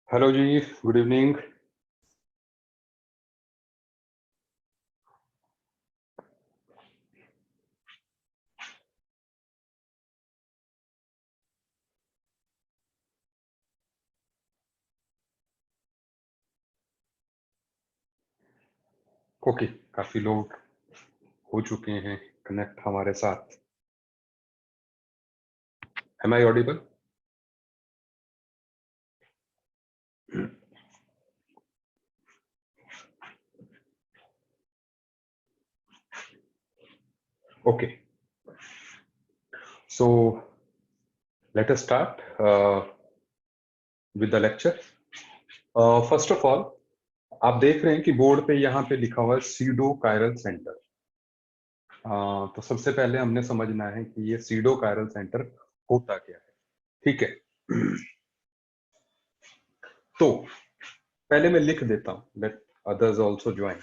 Hello जी, good evening. Okay, काफी लोग हो चुके हैं कनेक्ट हमारे साथ। Am I audible? Okay, so let us start with the lecture. First of all, आप देख रहे हैं कि बोर्ड पे यहाँ पे लिखा हुआ है सीडो कायरल सेंटर। तो सबसे पहले हमने समझना है कि ये सीडो कायरल सेंटर होता क्या है। ठीक है, तो पहले मैं लिख देता हूं, लेट अदर्स ऑल्सो ज्वाइन।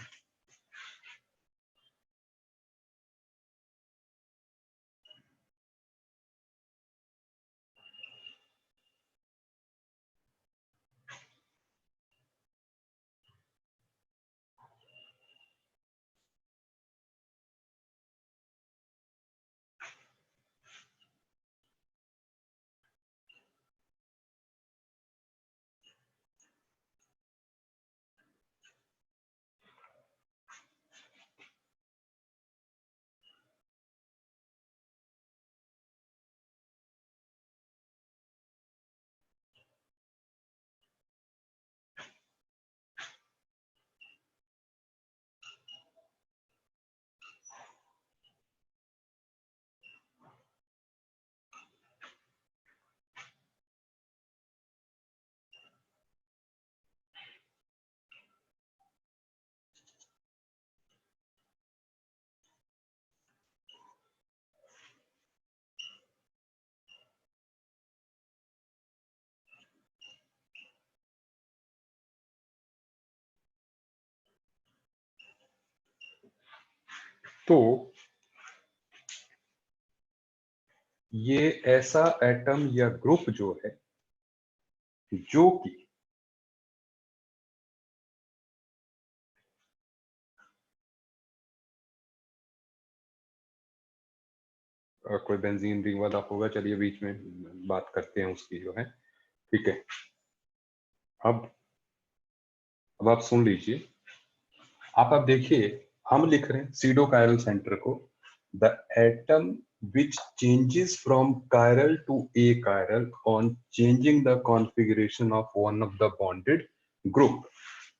तो ये ऐसा एटम या ग्रुप जो है जो कि कोई बेंजीन रिंग वाला होगा, चलिए बीच में बात करते हैं उसकी जो है। ठीक है, अब अब आप सुन लीजिए। आप देखिए, हम लिख रहे हैं सीडो कायरल सेंटर को, the atom which changes from chiral to achiral on changing the configuration of one of the bonded group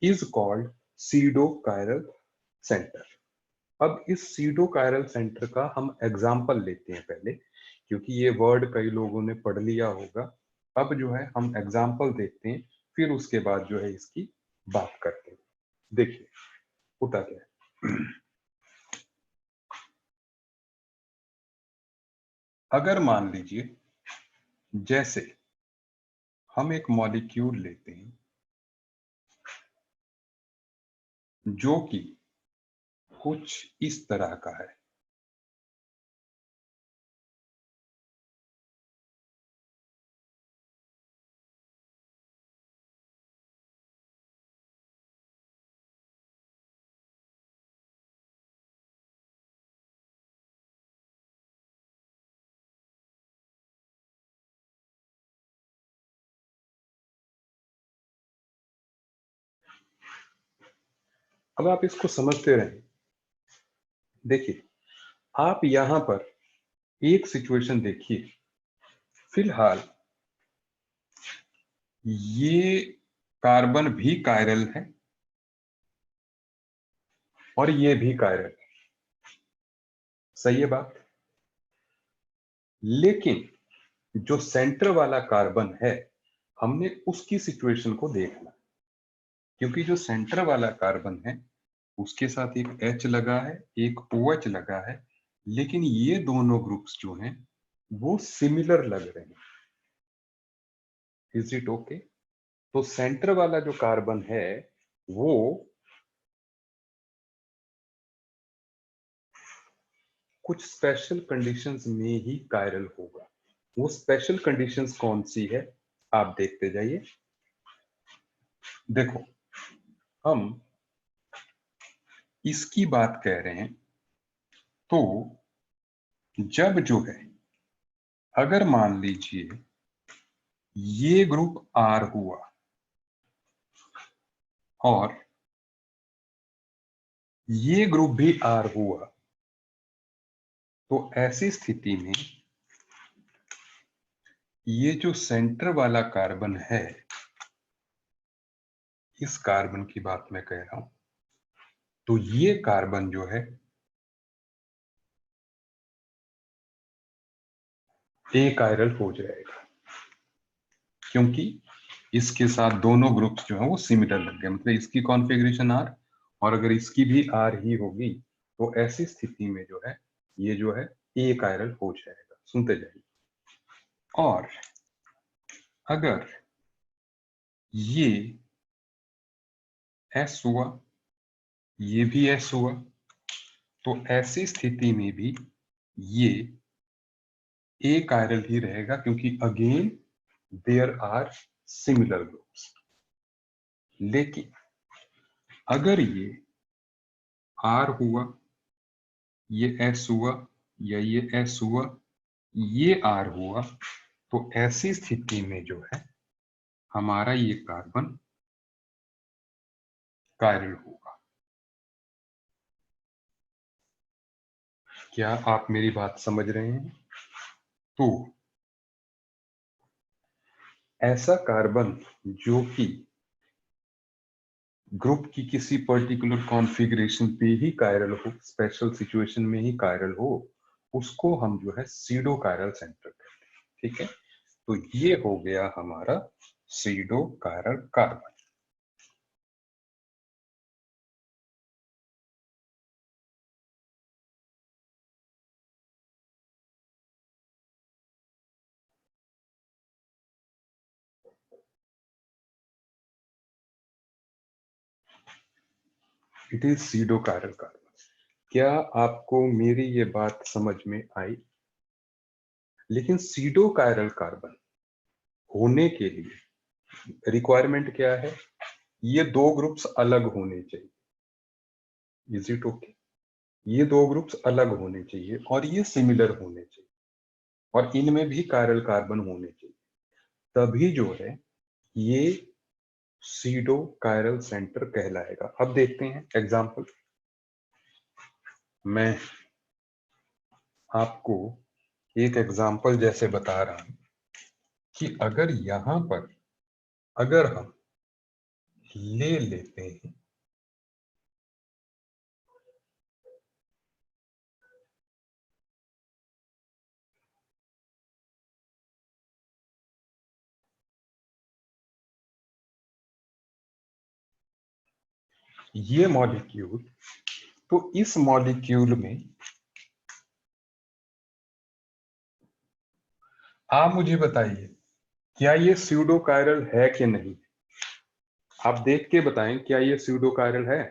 is called pseudo chiral center। अब इस सीडो कायरल सेंटर का हम एग्जाम्पल लेते हैं पहले, क्योंकि ये वर्ड कई लोगों ने पढ़ लिया होगा। अब जो है हम एग्जाम्पल देखते हैं, फिर उसके बाद जो है इसकी बात करते हैं। देखिए होता क्या है। अगर मान लीजिए, जैसे हम एक मॉलिक्यूल लेते हैं जो कि कुछ इस तरह का है, अब आप इसको समझते रहें। देखिए, आप यहां पर एक सिचुएशन देखिए। फिलहाल ये कार्बन भी कायरल है और ये भी कायरल है, सही है बात। लेकिन जो सेंटर वाला कार्बन है, हमने उसकी सिचुएशन को देखना, क्योंकि जो सेंटर वाला कार्बन है उसके साथ एक H लगा है, एक OH लगा है, लेकिन ये दोनों ग्रुप्स जो हैं वो सिमिलर लग रहे हैं। Is it okay? तो सेंटर वाला जो कार्बन है वो कुछ स्पेशल कंडीशंस में ही कायरल होगा। वो स्पेशल कंडीशंस कौन सी है, आप देखते जाइए। देखो, हम इसकी बात कह रहे हैं, तो जब जो है, अगर मान लीजिए ये ग्रुप आर हुआ और ये ग्रुप भी आर हुआ, तो ऐसी स्थिति में ये जो सेंटर वाला कार्बन है, इस कार्बन की बात मैं कह रहा हूं, तो ये कार्बन जो है एक कायरल हो जाएगा, क्योंकि इसके साथ दोनों ग्रुप्स जो है वो सिमिलर लग गए। मतलब इसकी कॉन्फ़िगरेशन आर और अगर इसकी भी आर ही होगी, तो ऐसी स्थिति में जो है ये जो है ए कायरल हो जाएगा। सुनते जाइए। और अगर ये एस हुआ, ये भी एस हुआ, तो ऐसी स्थिति में भी ये ए कायरल ही रहेगा, क्योंकि again there are similar groups. लेकिन अगर ये आर हुआ, ये एस हुआ, या ये एस हुआ, ये आर हुआ, तो ऐसी स्थिति में जो है हमारा ये कार्बन कायरल होगा। क्या आप मेरी बात समझ रहे हैं? तो ऐसा कार्बन जो कि ग्रुप की किसी पर्टिकुलर कॉन्फ़िगरेशन पे ही कायरल हो, स्पेशल सिचुएशन में ही कायरल हो, उसको हम जो है सीडो कायरल सेंटर कहते हैं। ठीक है, तो ये हो गया हमारा pseudo chiral carbon. It is pseudo chiral carbon. क्या आपको मेरी ये बात समझ में आई? लेकिन सीडो कायरल कार्बन होने के लिए रिक्वायरमेंट क्या है? ये दो ग्रुप्स अलग होने चाहिए। Is it okay? ये दो ग्रुप्स अलग होने चाहिए और ये सिमिलर होने चाहिए, और इनमें भी कायरल कार्बन होने चाहिए, तभी जो है ये सीडो कायरल सेंटर कहलाएगा। अब देखते हैं एग्जांपल। मैं आपको एक एग्जांपल जैसे बता रहा हूं कि अगर यहां पर अगर हम ले लेते हैं ये मॉलिक्यूल, तो इस मॉलिक्यूल में आप मुझे बताइए, क्या ये स्यूडो कायरल है कि नहीं? आप देख के बताएं, क्या ये स्यूडो कायरल है?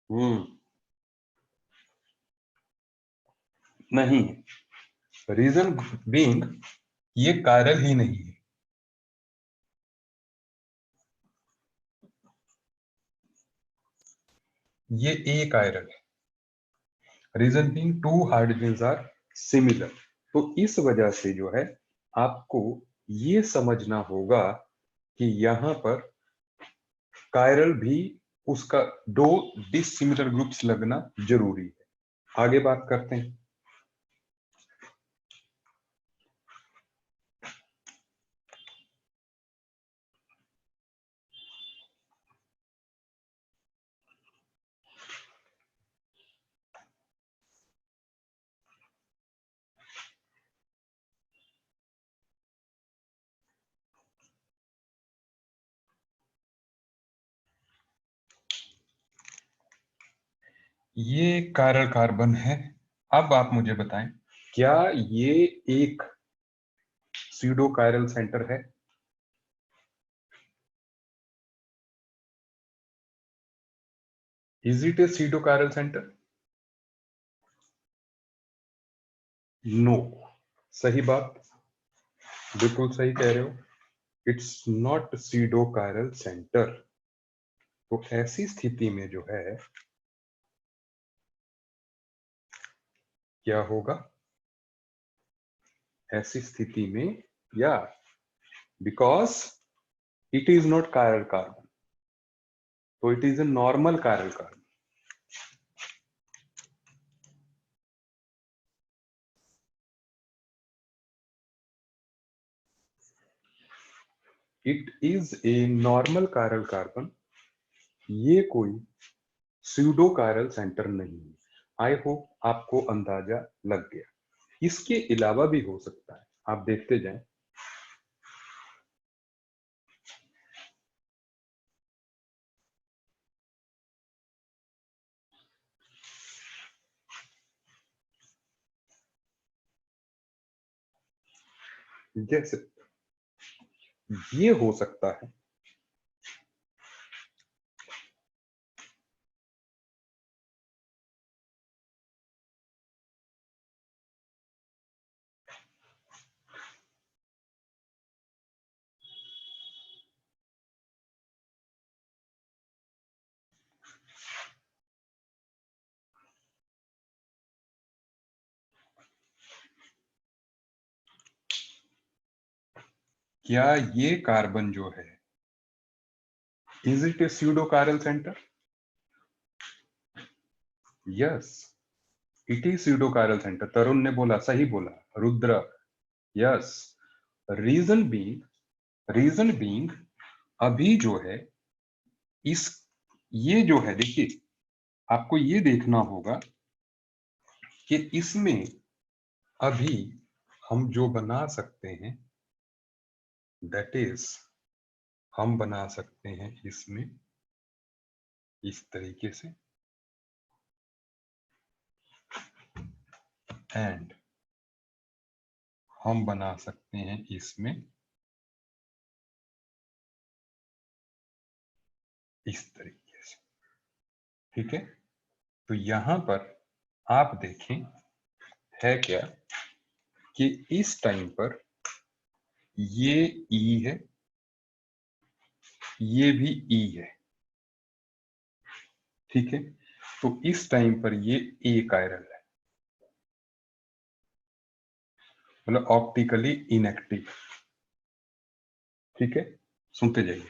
हम्म, नहीं। रीजन बीइंग ये कायरल ही नहीं है। ये ए कायरल है। Reason being two hydrogen are similar. तो इस वजह से जो है आपको ये समझना होगा कि यहां पर कायरल भी उसका दो डिसिमिलर ग्रुप्स लगना जरूरी है। आगे बात करते हैं। ये कायरल कार्बन है। अब आप मुझे बताएं, क्या ये एक स्यूडो कायरल सेंटर है? Is it a pseudo chiral centre? No. सही बात, बिल्कुल सही कह रहे हो। It's not pseudo chiral centre. तो ऐसी स्थिति में जो है क्या होगा, ऐसी स्थिति में, या because it is not chiral carbon, तो it is a normal chiral carbon. It is a normal chiral carbon, ये कोई स्यूडो कायरल सेंटर नहीं है। आई होप आपको अंदाजा लग गया। इसके अलावा भी हो सकता है, आप देखते जाएं। जैसे ये हो सकता है, क्या ये कार्बन जो है, is it a pseudo chiral centre? Yes, it is pseudo chiral centre. Tarun ने बोला, सही बोला। रुद्र, यस। रीजन बीइंग अभी जो है इस, ये जो है, देखिए आपको ये देखना होगा कि इसमें अभी हम जो बना सकते हैं, दैट इज, हम बना सकते हैं इसमें इस तरीके से, एंड हम बना सकते हैं इसमें इस तरीके से। ठीक है, तो यहां पर आप देखें है क्या कि इस टाइम पर ये ई है, ये भी ई है। ठीक है, तो इस टाइम पर ये ए कायरल है, मतलब ऑप्टिकली इनएक्टिव। ठीक है, सुनते जाइए।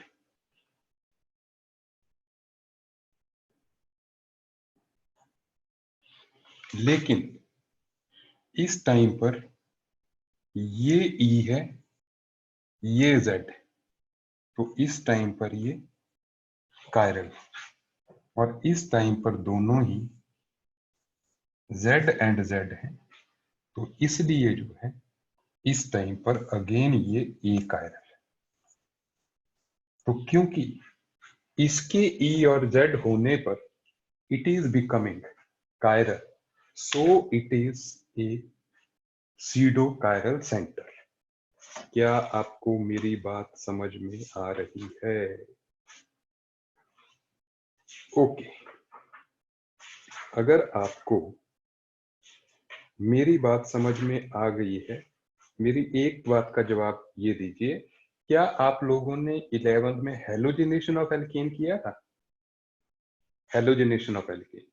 लेकिन इस टाइम पर ये ई है, ये जेड है, तो इस टाइम पर ये कायरल, और इस टाइम पर दोनों ही जेड एंड जेड है, तो इसलिए जो है इस टाइम पर अगेन ये ए कायरल है। तो क्योंकि इसके ई और जेड होने पर it is becoming chiral, so it is a pseudo chiral centre. क्या आपको मेरी बात समझ में आ रही है? ओके, अगर आपको मेरी बात समझ में आ गई है, मेरी एक बात का जवाब ये दीजिए, क्या आप लोगों ने 11th में हेलोजिनेशन ऑफ एल्केन किया था? Halogenation of alkane,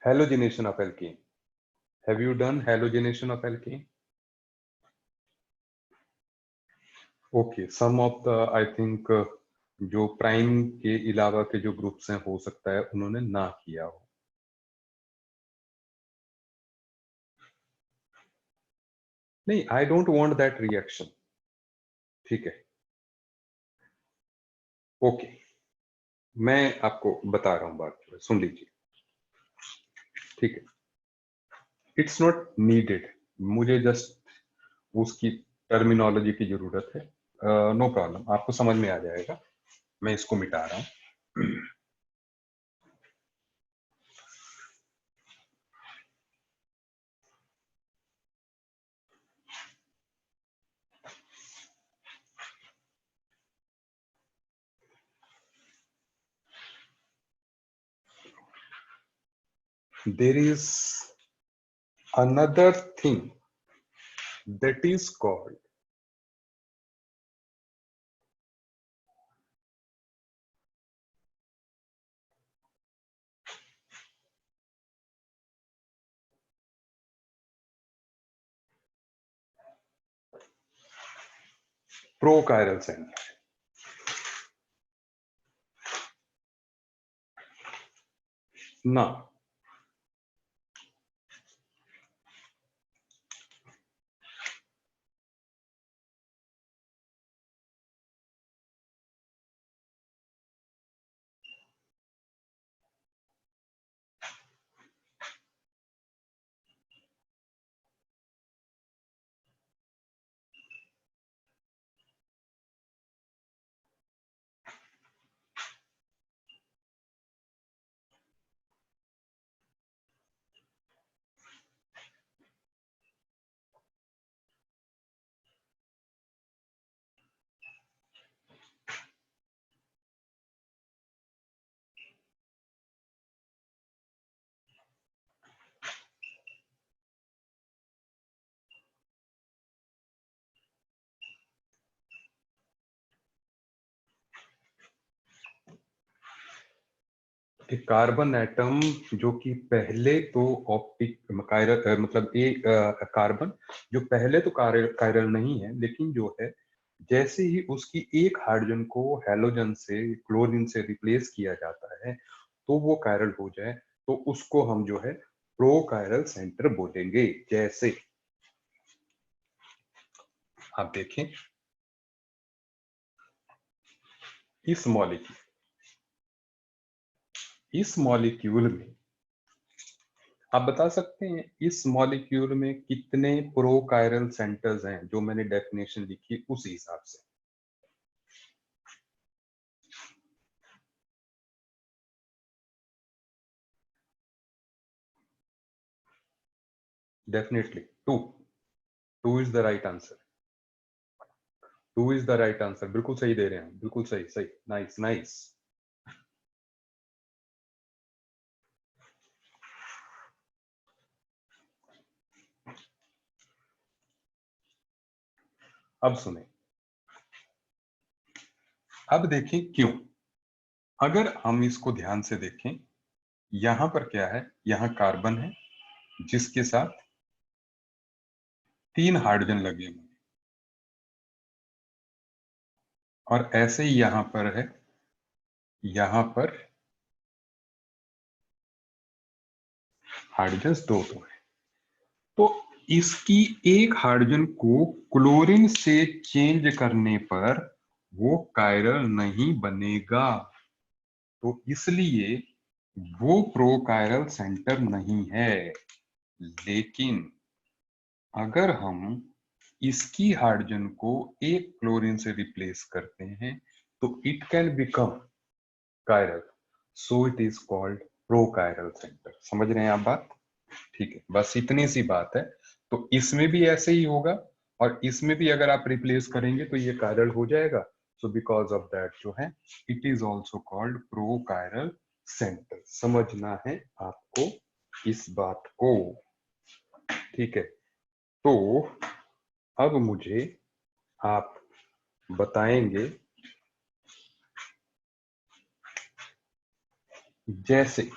halogenation of alkane, have you done halogenation of alkane? Okay, some of the, I think जो प्राइम के अलावा के जो ग्रुप्स हैं, हो सकता है उन्होंने ना किया हो। नहीं, I don't want that reaction. ठीक है, ओके, मैं आपको बता रहा हूं, बात सुन लीजिए। ठीक है, इट्स नॉट नीडेड, मुझे जस्ट उसकी टर्मिनोलॉजी की जरूरत है। नो प्रॉब्लम, आपको समझ में आ जाएगा। मैं इसको मिटा रहा हूं। there is another thing that is called prochiral center. Now, एक कार्बन एटम जो कि पहले तो ऑप्टिक कायरल मतलब एक कार्बन जो पहले तो कायरल नहीं है, लेकिन जो है जैसे ही उसकी एक हाइड्रोजन को हैलोजन से क्लोरीन से रिप्लेस किया जाता है तो वो कायरल हो जाए, तो उसको हम जो है प्रोकायरल सेंटर बोलेंगे। जैसे आप देखें इस मॉलिक्यूल में आप बता सकते हैं इस मॉलिक्यूल में कितने प्रोकायरल सेंटर्स हैं? जो मैंने डेफिनेशन लिखी उस हिसाब से definitely two is the right answer. Two is the right answer, बिल्कुल सही दे रहे हैं, बिल्कुल सही सही, नाइस नाइस। अब सुने, अब देखें क्यों। अगर हम इसको ध्यान से देखें, यहां पर क्या है, यहां कार्बन है जिसके साथ 3 हाइड्रोजन लगे हुए हैं, और ऐसे ही यहां पर है, यहां पर हाइड्रोजन दो है। तो इसकी एक हाइड्रोजन को क्लोरीन से चेंज करने पर वो कायरल नहीं बनेगा, तो इसलिए वो प्रोकायरल सेंटर नहीं है। लेकिन अगर हम इसकी हाइड्रोजन को एक क्लोरीन से रिप्लेस करते हैं तो it can become chiral, so it is called prochiral centre. समझ रहे हैं आप बात? ठीक है, बस इतनी सी बात है। तो इसमें भी ऐसे ही होगा, और इसमें भी अगर आप रिप्लेस करेंगे तो ये कायरल हो जाएगा। सो बिकॉज ऑफ दैट जो है it is also called prochiral centre. समझना है आपको इस बात को, ठीक है? तो अब मुझे आप बताएंगे, जैसे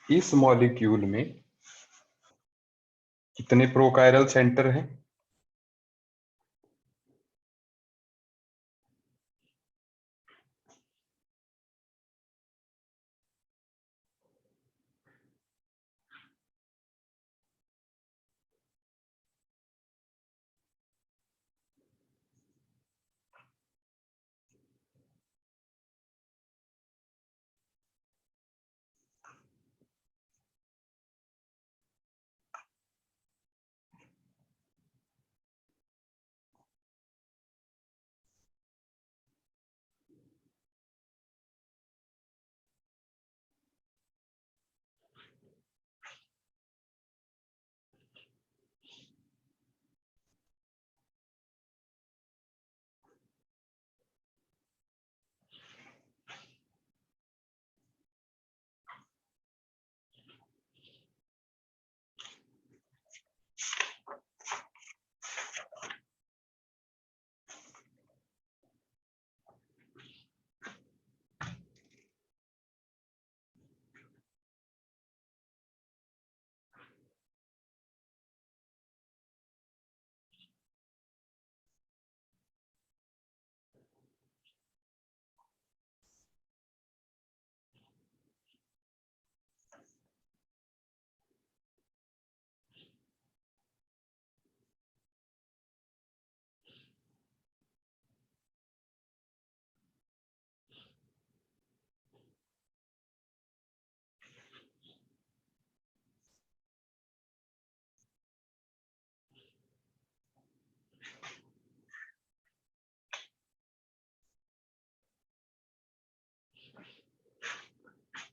इस मॉलिक्यूल में कितने प्रोकायरल सेंटर हैं?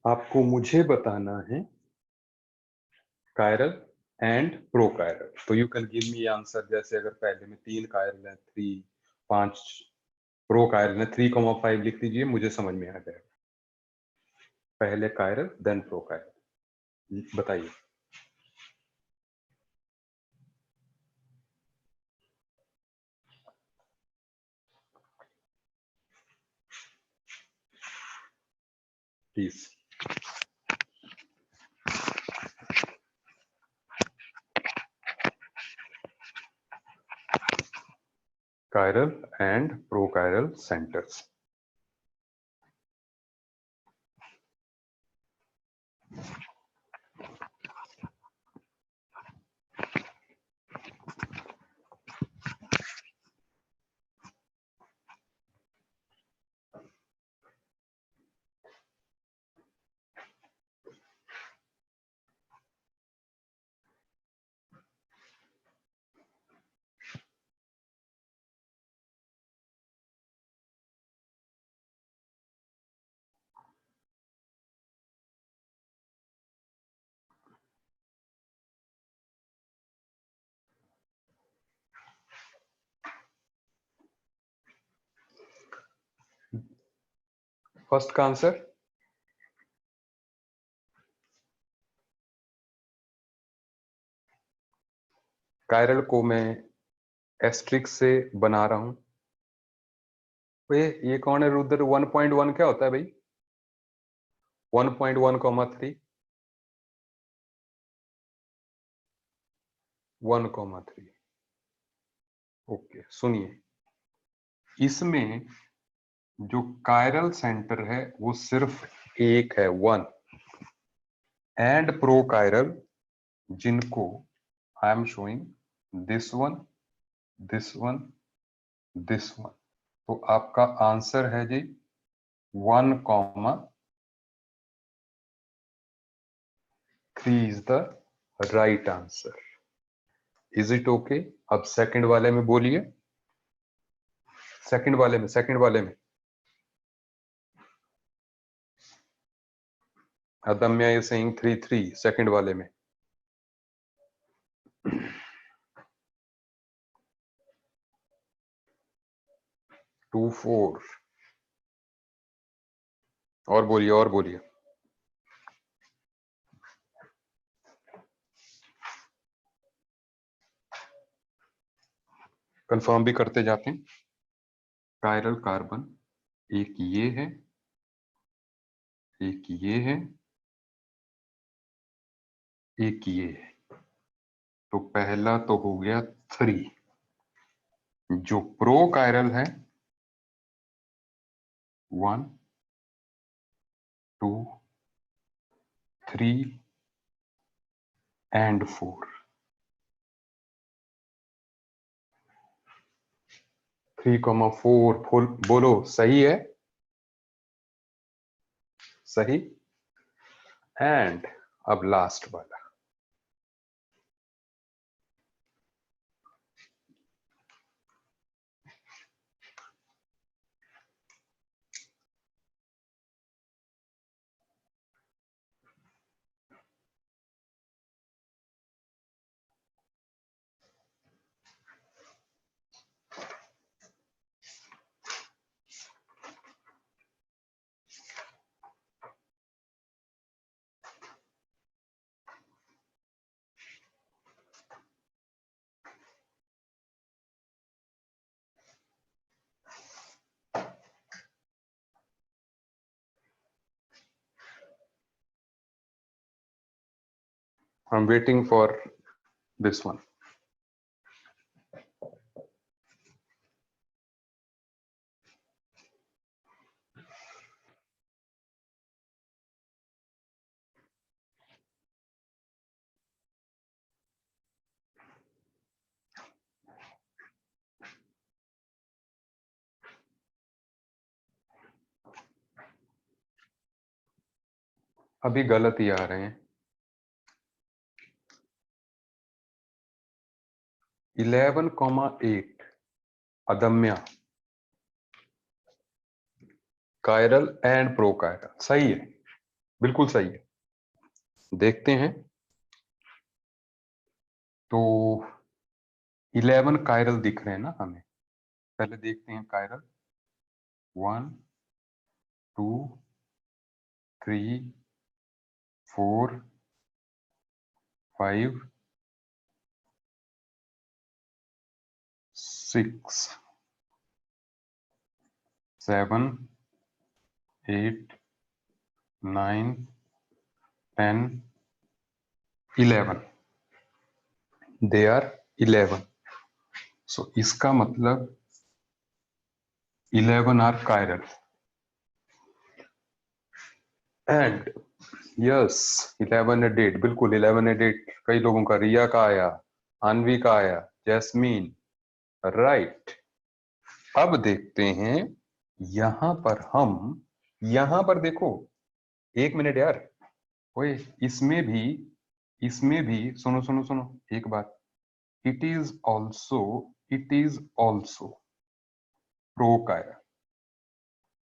आपको मुझे बताना है कायरल एंड प्रोकायरल। तो you can give me answer, जैसे अगर पहले में 3 कायरल है, 3 5 प्रोकायरल है, 3,5 लिख दीजिए, मुझे समझ में आ जाएगा। पहले कायरल देन प्रोकायरल, बताइए। Please. Chiral and prochiral centers. First का आंसर कायरल को मैं एस्ट्रिक्स से बना रहा हूं। ये कौन है रुद्र? 1.1 क्या होता है भाई? 1.1,3 1,3। ओके, सुनिए, इसमें जो कायरल सेंटर है वो सिर्फ एक है, 1। एंड प्रोकायरल, जिनको I am showing this one, this one, this one. तो आपका आंसर है जी 1,3 is the right answer. Is it okay? अब सेकंड वाले में बोलिए, सेकंड वाले में अदम्या इज सेइंग 3,3 सेकंड वाले में। टू 4। और बोलिए, और बोलिए। कंफर्म भी करते जाते हैं। कायरल कार्बन एक ये है, एक ये है, एक ये है। तो पहला तो हो गया 3। जो प्रो कायरल है 1 2 3 एंड 4। 3,4 बोलो, सही है? सही। एंड अब लास्ट वाला, I am waiting for this one. अभी गलत ही आ रहे हैं। 11,8 अदम्या, कायरल एंड प्रो कायरल, सही है। बिल्कुल सही है। देखते हैं, तो 11 कायरल दिख रहे हैं ना हमें। पहले देखते हैं कायरल। 1 2 3 4 5 6 7 8 9 10 11। They are 11। सो इसका मतलब 11 are chiral. And yes, 11 a date, बिल्कुल 11 ए डेट कई लोगों का, रिया का आया, आणवी का आया, जैस्मीन, राइट। अब देखते हैं यहां पर हम, यहां पर देखो, 1 मिनट यार, ओए, इसमें भी सुनो सुनो सुनो एक बात, इट इज ऑल्सो प्रोकायरल,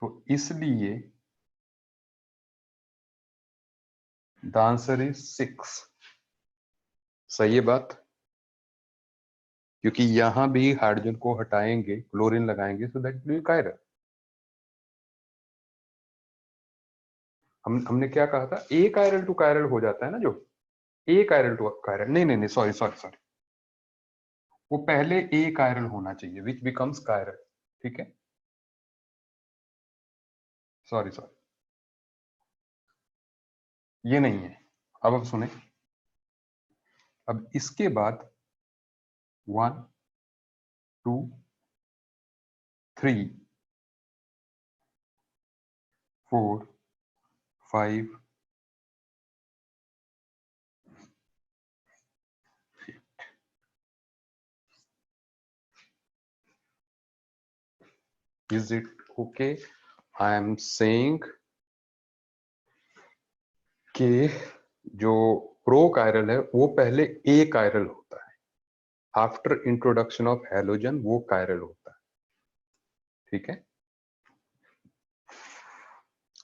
तो इसलिए द आंसर इज 6। सही है बात, क्योंकि यहां भी हाइड्रोजन को हटाएंगे, क्लोरीन लगाएंगे, सो दैट विल कायरल। हमने क्या कहा था, ए कायरल टू कायरल हो जाता है ना, जो ए कायरल टू कायरल, नहीं नहीं नहीं, सॉरी सॉरी सॉरी, वो पहले ए कायरल होना चाहिए, विच बिकम्स कायरल। ठीक है, सॉरी सॉरी, ये नहीं है। अब सुने, अब इसके बाद 1 2 3 4 5 is it okay? I am saying कि जो प्रो कायरल है वो पहले ए कायरल होता है, आफ्टर इंट्रोडक्शन ऑफ हैलोजन वो कायरल होता है। ठीक है,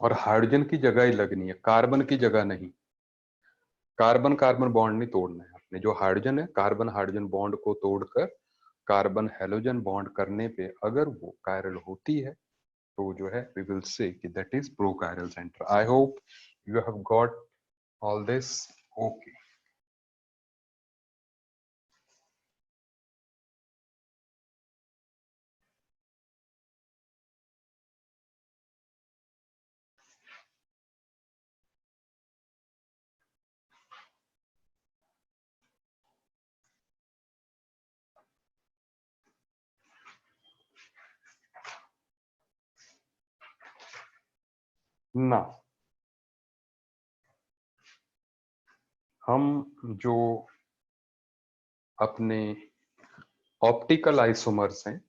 और हाइड्रोजन की जगह ही लगनी है, कार्बन की जगह नहीं। कार्बन कार्बन बॉन्ड नहीं तोड़ना है आपने, जो हाइड्रोजन है कार्बन हाइड्रोजन बॉन्ड को तोड़कर कार्बन हैलोजन बॉन्ड करने पे अगर वो कायरल होती है तो जो है वी विल से कि that is pro chiral centre. I hope you have got all this okay. ना, हम जो अपने ऑप्टिकल आइसोमर्स हैं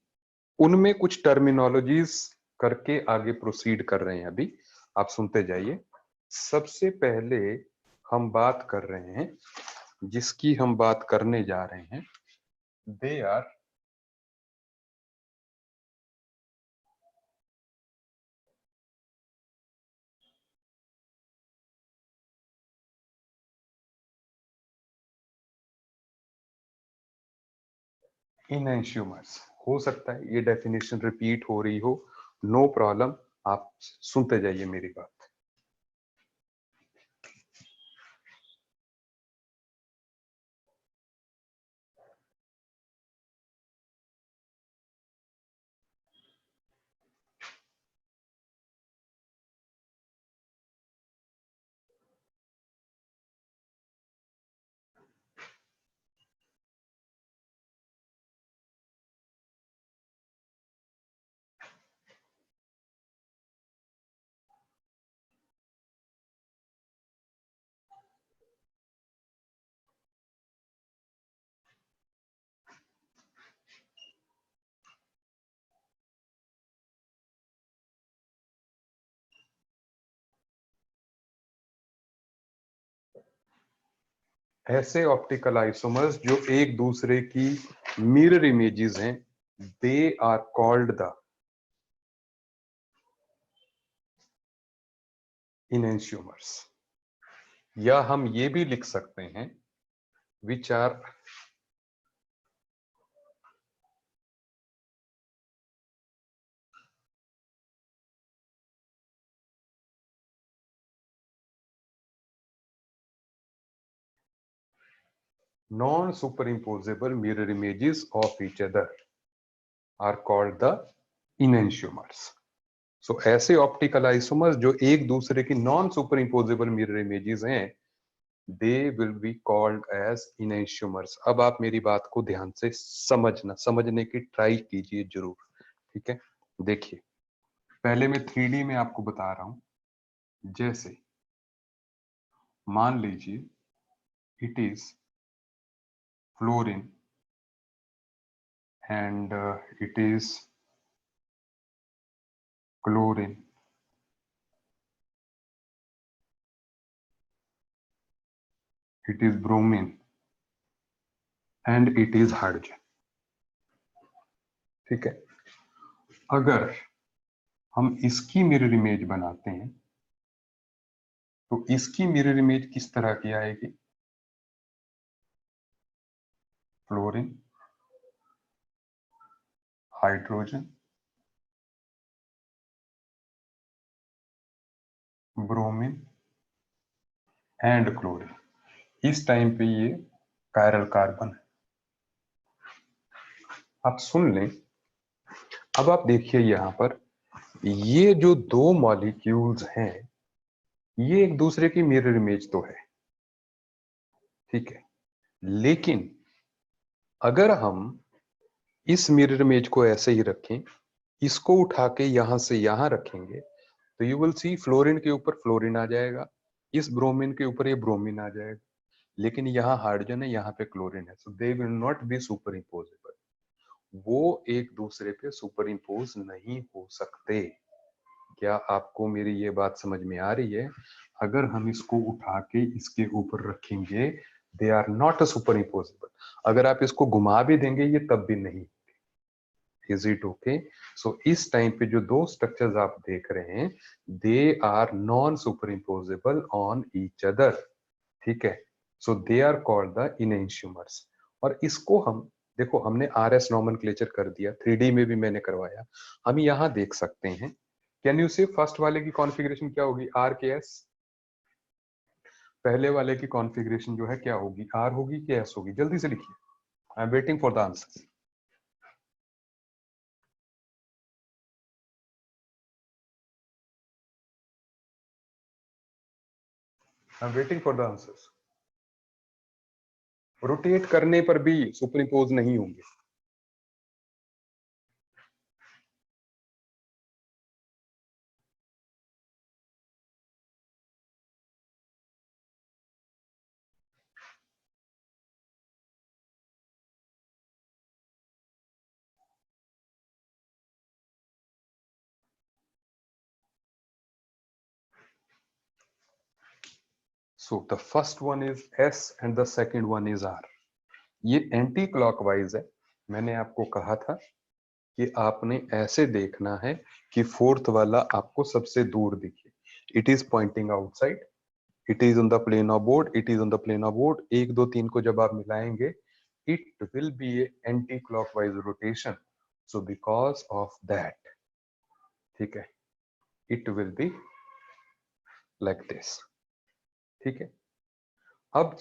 उनमें कुछ टर्मिनोलॉजीज करके आगे प्रोसीड कर रहे हैं अभी, आप सुनते जाइए। सबसे पहले हम बात कर रहे हैं, जिसकी हम बात करने जा रहे हैं, दे आर इनएंशियोमर्स। हो सकता है ये डेफिनेशन रिपीट हो रही हो, नो प्रॉब्लम, आप सुनते जाइए मेरी बात। ऐसे ऑप्टिकल आइसोमर्स जो एक दूसरे की मिरर इमेजेस हैं, दे आर कॉल्ड द इनएंशियोमर्स। या हम ये भी लिख सकते हैं which are non superimposable mirror images of each other are called the enantiomers. So ऐसे ऑप्टिकल आइसोमर्स जो एक दूसरे की non superimposable mirror images हैं, they will be called as enantiomers. अब आप मेरी बात को ध्यान से समझने की ट्राई कीजिए जरूर, ठीक है। देखिए, पहले मैं 3D में आपको बता रहा हूं। जैसे मान लीजिए it is fluorine and it is chlorine, it is bromine and it is hydrogen, ठीक है। अगर हम इसकी मिरर इमेज बनाते हैं तो इसकी मिरर इमेज किस तरह की आएगी? Fluorine, hydrogen, bromine and chlorine. इस टाइम पे ये कायरल कार्बन है। आप सुन लें। अब आप देखिए यहां पर ये जो दो मॉलिक्यूल्स हैं, ये एक दूसरे की मिरर इमेज तो है, ठीक है। लेकिन अगर हम इस मिरर इमेज को ऐसे ही रखें, इसको उठा के यहां से यहां रखेंगे, तो यू विल सी फ्लोरीन के ऊपर फ्लोरीन आ जाएगा, इस ब्रोमीन के ऊपर ये ब्रोमीन आ जाएगा, लेकिन यहाँ हाइड्रोजन है, यहाँ पे क्लोरीन है, so they will not be superimposable. वो एक दूसरे पे सुपर इम्पोज नहीं हो सकते। क्या आपको मेरी ये बात समझ में आ रही है? अगर हम इसको उठा के इसके ऊपर रखेंगे, they are not superimposable. अगर आप इसको घुमा भी देंगे, ये तब भी नहीं। Is it okay? सो इस टाइम पे जो दो स्ट्रक्चर्स आप देख रहे हैं, they are non superimposable on each other, ठीक है। So they are called the enantiomers। और इसको हम देखो, हमने RS नॉमेनक्लेचर कर दिया, 3D में भी मैंने करवाया। हम यहां देख सकते हैं। कैन यू से फर्स्ट वाले की कॉन्फ़िगरेशन क्या होगी? R के S। पहले वाले की कॉन्फ़िगरेशन जो है क्या होगी? R होगी कि S होगी? जल्दी से लिखिए, I am waiting for the answer. I am waiting for the answers. Rotate करने पर भी सुपर इम्पोज नहीं होंगे। So the first one is S and the second one is R. ये एंटी क्लॉकवाइज है। मैंने आपको कहा था कि आपने ऐसे देखना है कि फोर्थ वाला आपको सबसे दूर दिखे। It is pointing outside, it is on the plane of board, it is on the plane of board. 1 2 3 को जब आप मिलाएंगे, it will be a anticlockwise rotation. So because of that, ठीक है, it will be like this, ठीक है। अब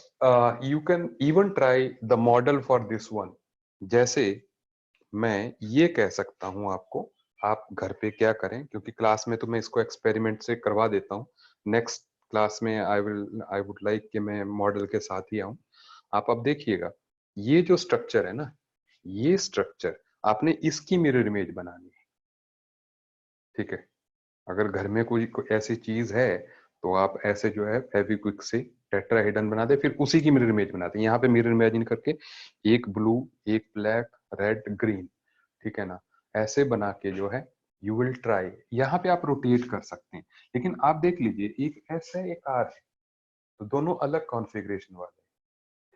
you can even try the model for this one. जैसे मैं ये कह सकता हूं आपको, आप घर पे क्या करें, क्योंकि क्लास में तो मैं इसको एक्सपेरिमेंट से करवा देता हूं। नेक्स्ट क्लास में आई वुड लाइक कि मैं मॉडल के साथ ही आऊं। आप अब देखिएगा, ये जो स्ट्रक्चर है ना, ये स्ट्रक्चर आपने इसकी मिरर इमेज बनानी है, ठीक है। अगर घर में कोई ऐसी चीज है, तो आप ऐसे जो है फेविक्विक से टेट्राहेड्रन बना दे, फिर उसी की मिरर इमेज बनाते हैं। यहाँ पे मिरर इमेजिन करके एक ब्लू, एक ब्लैक, रेड, ग्रीन, ठीक है ना, ऐसे बना के जो है यू विल ट्राई। यहाँ पे आप रोटेट कर सकते हैं, लेकिन आप देख लीजिए, एक एस है, एक आर है, तो दोनों अलग कॉन्फ़िगरेशन वाले,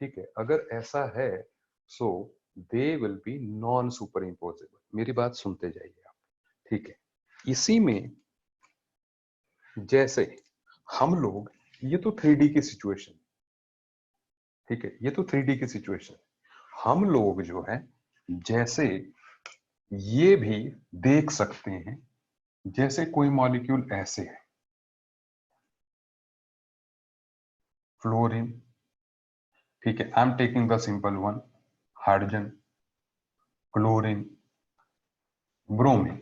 ठीक है। अगर ऐसा है, so they will be non superimposable. मेरी बात सुनते जाइए आप, ठीक है। इसी में जैसे हम लोग ये तो 3D की सिचुएशन, ठीक है, ये तो 3D की सिचुएशन। हम लोग जो है जैसे ये भी देख सकते हैं, जैसे कोई मॉलिक्यूल ऐसे है, फ्लोरीन, ठीक है, I am taking the simple one, hydrogen, chlorine, bromine.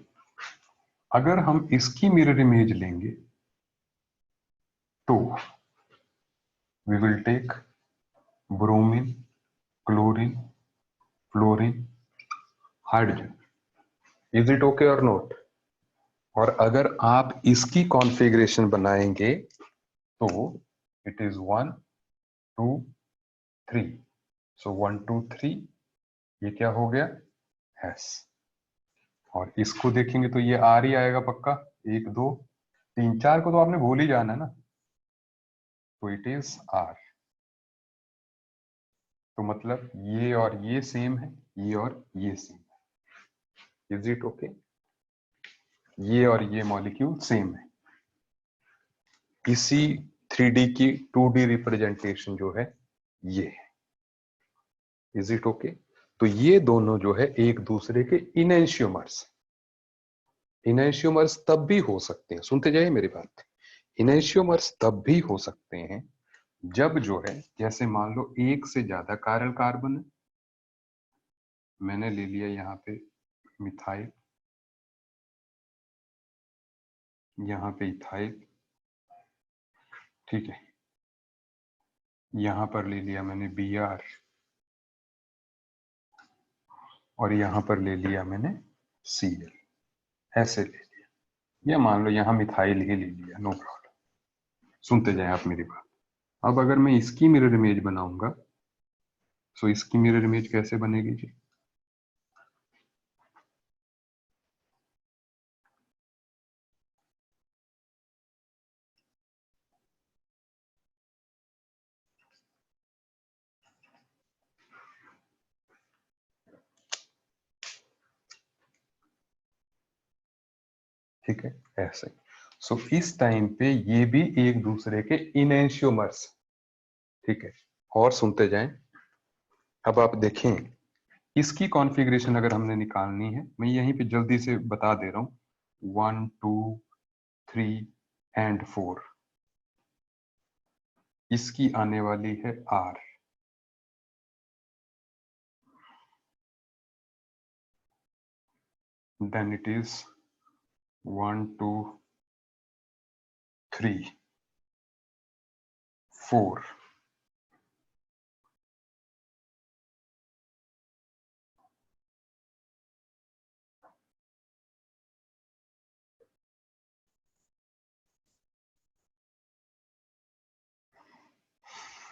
अगर हम इसकी मिरर इमेज लेंगे तो we will take bromine, chlorine, fluorine, hydrogen. Is it okay और नॉट? और अगर आप इसकी कॉन्फ़िगरेशन बनाएंगे तो इट इज 1 2 3, सो 1 2 3, ये क्या हो गया, एस। और इसको देखेंगे तो ये आर ही आएगा पक्का, 1 2 3 4 को तो आपने भूल ही जाना है ना, तो इट इज आर। तो मतलब ये और ये सेम है, ये और ये सेम है। Is it okay? ये और ये मॉलिक्यूल सेम है। इसी 3D की 2D रिप्रेजेंटेशन जो है ये है। Is it okay? तो ये दोनों जो है एक दूसरे के इनैंशियोमर्स। इनैंशियोमर्स तब भी हो सकते हैं, सुनते जाइए मेरी बात, इनैंशियोमर्स तब भी हो सकते हैं जब जो है, जैसे मान लो एक से ज्यादा कायरल कार्बन है, मैंने ले लिया यहाँ पे मिथाइल, यहाँ पे इथाइल, ठीक है, यहां पर ले लिया मैंने Br, और यहां पर ले लिया मैंने Cl, ऐसे ले लिया, या मान लो यहां मिथाइल ही ले लिया, नो प्रॉब्लम। सुनते जाए आप मेरी बात। अब अगर मैं इसकी मिरर इमेज बनाऊंगा, तो इसकी मिरर इमेज कैसे बनेगी जी? ठीक है, ऐसे। सो इस टाइम पे ये भी एक दूसरे के इनैंशियोमर्स, ठीक है। और सुनते जाएं। अब आप देखें, इसकी कॉन्फ़िगरेशन अगर हमने निकालनी है, मैं यहीं पे जल्दी से बता दे रहा हूं, 1 2 3 एंड 4, इसकी आने वाली है R, देन इट इज 1 2 3 4,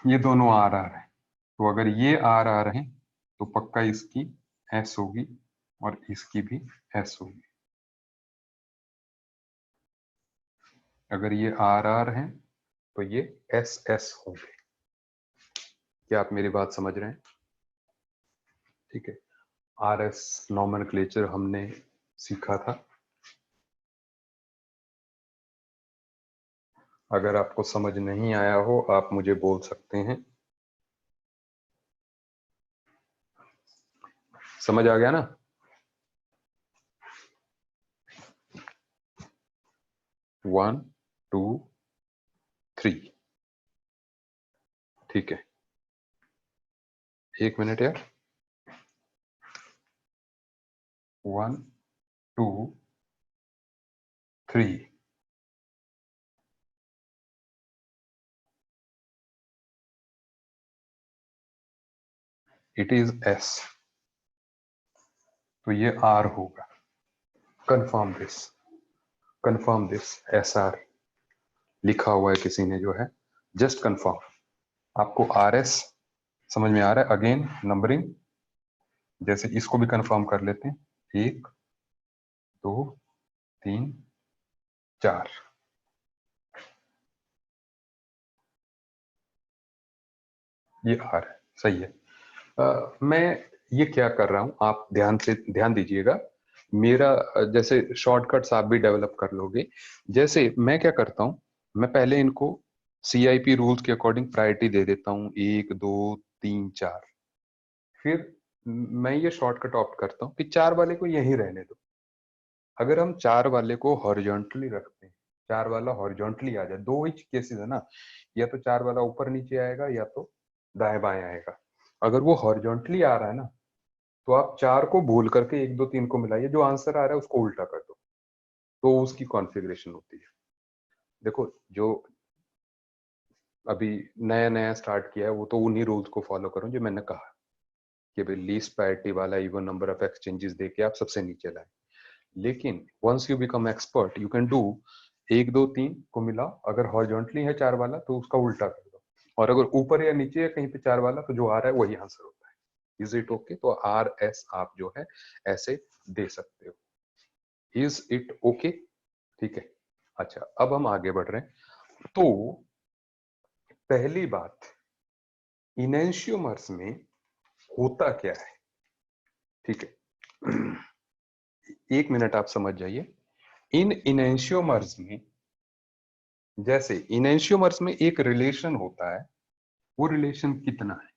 ये दोनों आर आर है। तो अगर ये आर आर है तो पक्का इसकी एस होगी और इसकी भी एस होगी। अगर ये आर आर है तो ये एस एस होंगे। क्या आप मेरी बात समझ रहे हैं? ठीक है, आर एस नॉमेनक्लेचर हमने सीखा था। अगर आपको समझ नहीं आया हो आप मुझे बोल सकते हैं। समझ आ गया ना? वन टू थ्री, ठीक है, एक मिनट यार, 1 2 3, इट इज एस, तो ये आर होगा। Confirm this, confirm this, S R लिखा हुआ है किसी ने जो है, जस्ट कंफर्म। आपको आर एस समझ में आ रहा है? अगेन नंबरिंग, जैसे इसको भी कंफर्म कर लेते हैं, 1 2 3 4, ये आर है, सही है। मैं ये क्या कर रहा हूं, आप ध्यान से ध्यान दीजिएगा। मेरा जैसे शॉर्टकट्स आप भी डेवलप कर लोगे। जैसे मैं क्या करता हूं, मैं पहले इनको CIP रूल्स के अकॉर्डिंग प्रायोरिटी दे देता हूँ 1 2 3 4। फिर मैं ये शॉर्टकट ऑप्ट करता हूँ कि 4 वाले को यहीं रहने दो। अगर हम 4 वाले को हॉरिजॉन्टली रखते हैं, 4 वाला हॉरिजॉन्टली आ जाए, दो ही केसेस है ना, या तो 4 वाला ऊपर नीचे आएगा या तो दाएं बाएं आएगा। अगर वो हॉरिजॉन्टली आ रहा है ना, तो आप 4 को भूल करके 1 2 3 को मिलाइए, जो आंसर आ रहा है उसको उल्टा कर दो, तो उसकी कॉन्फ़िगरेशन होती है। देखो, जो अभी नया नया स्टार्ट किया है वो तो उन्हीं रूल्स को फॉलो करो जो मैंने कहा, कि भाई लीस्ट प्रायोरिटी वाला इवन नंबर ऑफ एक्सचेंजेस देके आप सबसे नीचे लाए। लेकिन once you become expert you can do 1 2 3 को मिलाओ, अगर हॉरिजॉन्टली है 4 वाला तो उसका उल्टा कर दो, और अगर ऊपर या नीचे है कहीं पे 4 वाला तो जो आ रहा है वही आंसर होता है। Is it okay? तो RS आप जो है ऐसे दे सकते हो। Is it okay? ठीक है। अच्छा, अब हम आगे बढ़ रहे हैं। तो पहली बात, इनेंशियोमर्स में होता क्या है? ठीक है, एक मिनट आप समझ जाइए। इन इनेंशियोमर्स में, जैसे इनेंशियोमर्स में एक रिलेशन होता है, वो रिलेशन कितना है?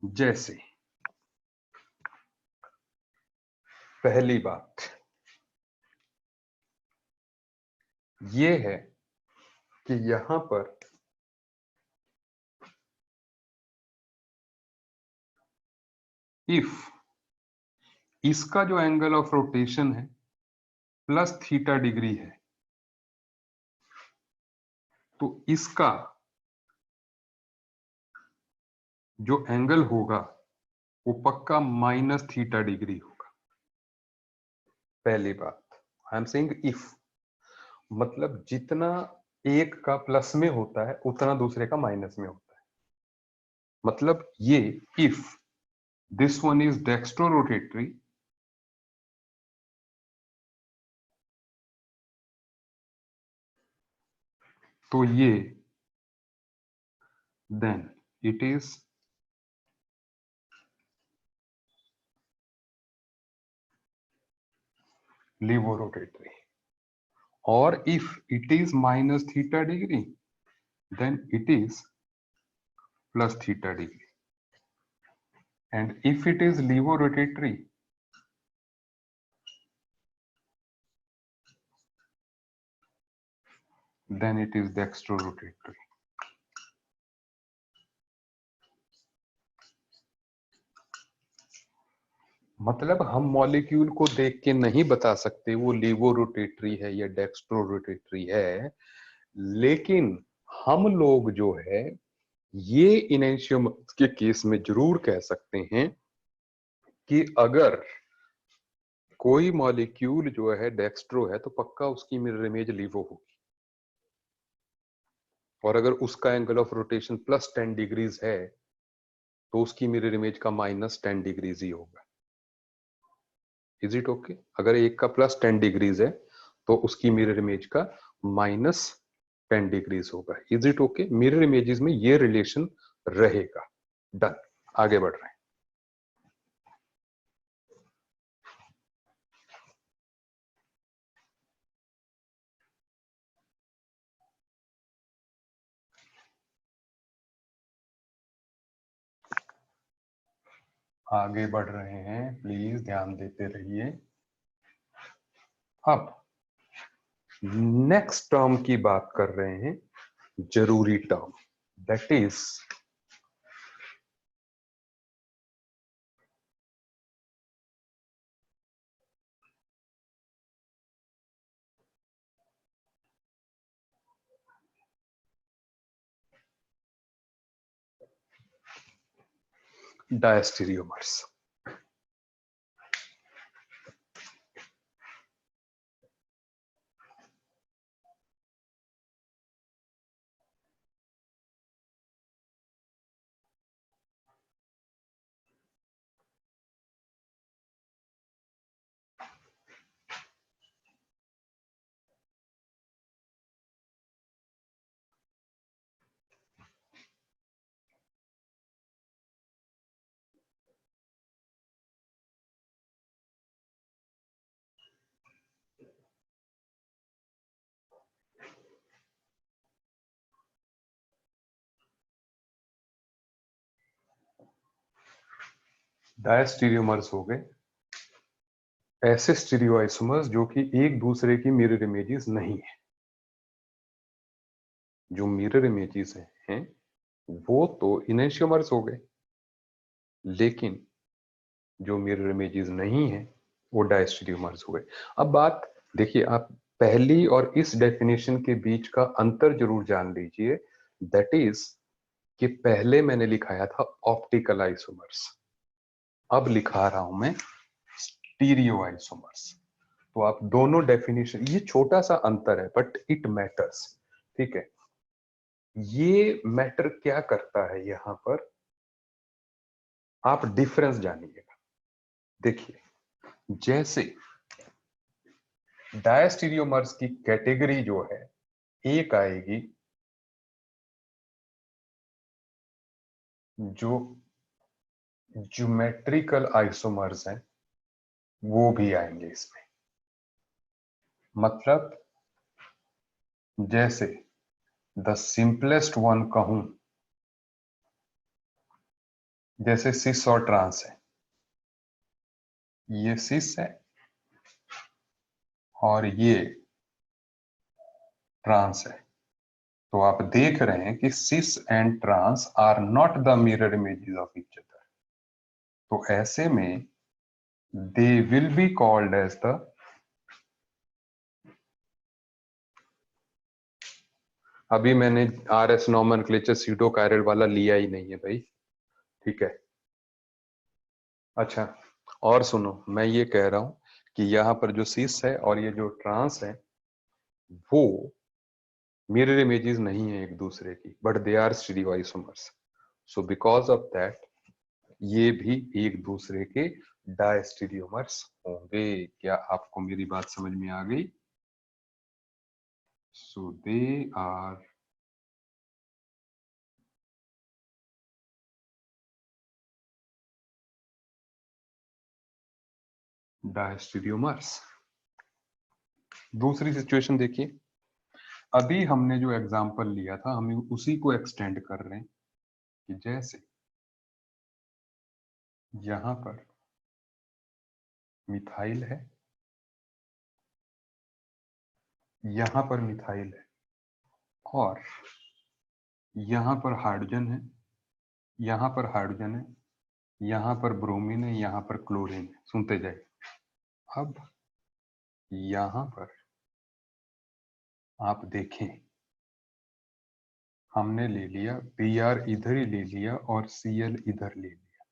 जैसे पहली बात ये है कि यहां पर इफ इसका जो एंगल ऑफ रोटेशन है प्लस थीटा डिग्री है, तो इसका जो एंगल होगा वो पक्का माइनस थीटा डिग्री होगा। पहली बात, आई एम सेइंग इफ, मतलब जितना एक का प्लस में होता है उतना दूसरे का माइनस में होता है। मतलब ये if this one is dextrorotatory, तो ये then it is levorotatory, और if it is minus theta degree then it is plus theta degree, and if it is levorotatory then it is dextrorotatory। मतलब हम molecule को देख के नहीं बता सकते वो लीवोरोटेटरी है या डेक्स्ट्रोरोटेटरी है, लेकिन हम लोग जो है ये इनेंशियम के केस में जरूर कह सकते हैं कि अगर कोई मॉलिक्यूल जो है डेक्स्ट्रो है तो पक्का उसकी मिरर इमेज लीवो होगी, और अगर उसका angle of rotation plus 10 degrees है तो उसकी मिरर इमेज का माइनस 10 डिग्रीज ही होगा। Is it okay? अगर एक का प्लस 10 डिग्रीज है तो उसकी मिरर इमेज का माइनस 10 डिग्रीज होगा। Is it okay? Mirror images में ये रिलेशन रहेगा। डन, आगे बढ़ रहे हैं। आगे बढ़ रहे हैं, प्लीज ध्यान देते रहिए। अब नेक्स्ट टर्म की बात कर रहे हैं, जरूरी term, that is diastereomers. Diastereomers हो गए ऐसे स्टीरियोआइसोमर्स जो कि एक दूसरे की मिरर इमेजेस नहीं है। जो मिरर इमेजेस हैं वो तो इनेंशियोमर्स हो गए, लेकिन जो मिरर इमेजेस नहीं है वो डायस्टीरियोमर्स हो गए। अब बात देखिए, आप पहली और इस डेफिनेशन के बीच का अंतर जरूर जान लीजिए। दैट इज कि पहले मैंने लिखाया था ऑप्टिकल आइसोमर्स, अब लिखा रहा हूं मैं स्टीरियो आइसोमर्स। तो आप दोनों डेफिनेशन, ये छोटा सा अंतर है बट इट मैटर्स। ठीक है, ये मैटर क्या करता है यहां पर, आप डिफरेंस जानिएगा। देखिए, जैसे डायस्टीरियोमर्स की कैटेगरी जो है एक आएगी जो ज्योमेट्रिकल आइसोमर्स हैं वो भी आएंगे इसमें। मतलब जैसे द सिंपलेस्ट वन कहूं, जैसे सिस और ट्रांस है, ये सिस है और ये ट्रांस है। तो आप देख रहे हैं कि cis and trans are not the mirror images of each other. तो ऐसे में they will be called as the, अभी मैंने आर एस नॉमेनक्लेचर सीटो कायरल वाला लिया ही नहीं है भाई। ठीक है, अच्छा, और सुनो, मैं ये कह रहा हूं कि यहाँ पर जो सिस है और ये जो ट्रांस है वो मिरर इमेजेस नहीं है एक दूसरे की, but they are stereoisomers. So because of that ये भी एक दूसरे के डायस्टीरियोमर्स होंगे। क्या आपको मेरी बात समझ में आ गई? सो दे आर डायस्टीरियोमर्स। दूसरी सिचुएशन देखिए, अभी हमने जो एग्जांपल लिया था हम उसी को एक्सटेंड कर रहे हैं कि जैसे यहां पर मिथाइल है, यहां पर मिथाइल है और यहां पर हाइड्रोजन है, यहां पर हाइड्रोजन है, यहां पर ब्रोमीन है, यहां पर क्लोरीन है। सुनते जाइए। अब यहां पर आप देखें, हमने ले लिया Br इधर ही ले लिया और Cl इधर ले लिया।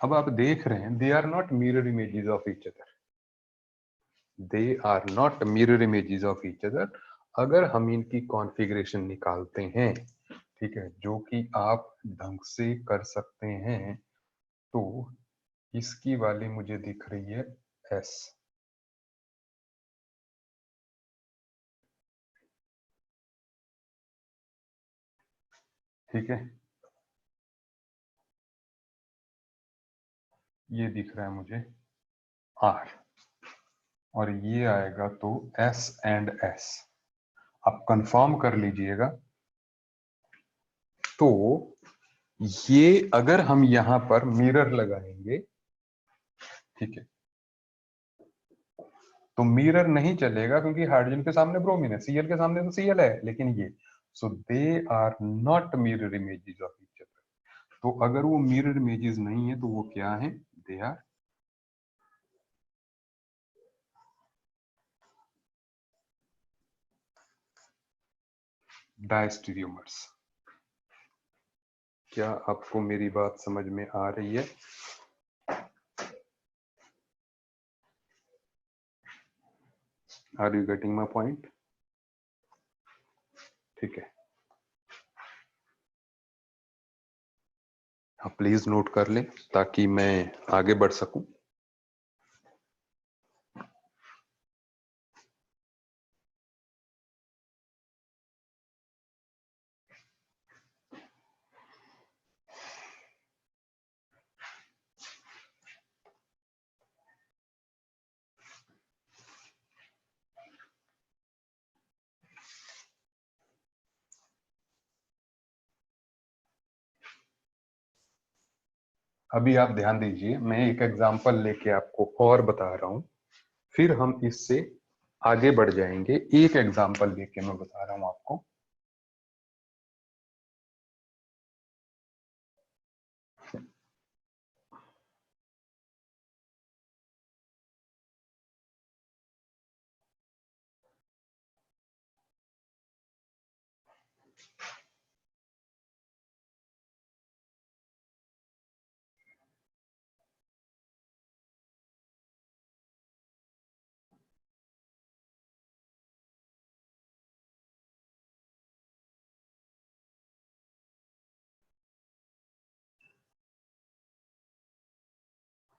अब आप देख रहे हैं they are not mirror images of each other, they are not mirror images of each other. अगर हम इनकी कॉन्फ़िगरेशन निकालते हैं, ठीक है, जो कि आप ढंग से कर सकते हैं, तो इसकी वाली मुझे दिख रही है S, ठीक है, ये दिख रहा है मुझे R, और ये आएगा तो S एंड S। आप कंफर्म कर लीजिएगा। तो ये अगर हम यहां पर मिरर लगाएंगे, ठीक है, तो मिरर नहीं चलेगा क्योंकि हाइड्रोजन के सामने ब्रोमीन है, Cl के सामने तो Cl है, लेकिन ये, so they are not mirror images of each other. तो अगर वो मिरर इमेजेस नहीं है तो वो क्या है? They are diastereomers. क्या आपको मेरी बात समझ में आ रही है? Are you getting my point? ठीक है, आप प्लीज नोट कर लें ताकि मैं आगे बढ़ सकूं। अभी आप ध्यान दीजिए, मैं एक एग्जांपल लेके आपको और बता रहा हूं, फिर हम इससे आगे बढ़ जाएंगे। एक एग्जांपल लेके मैं बता रहा हूं आपको।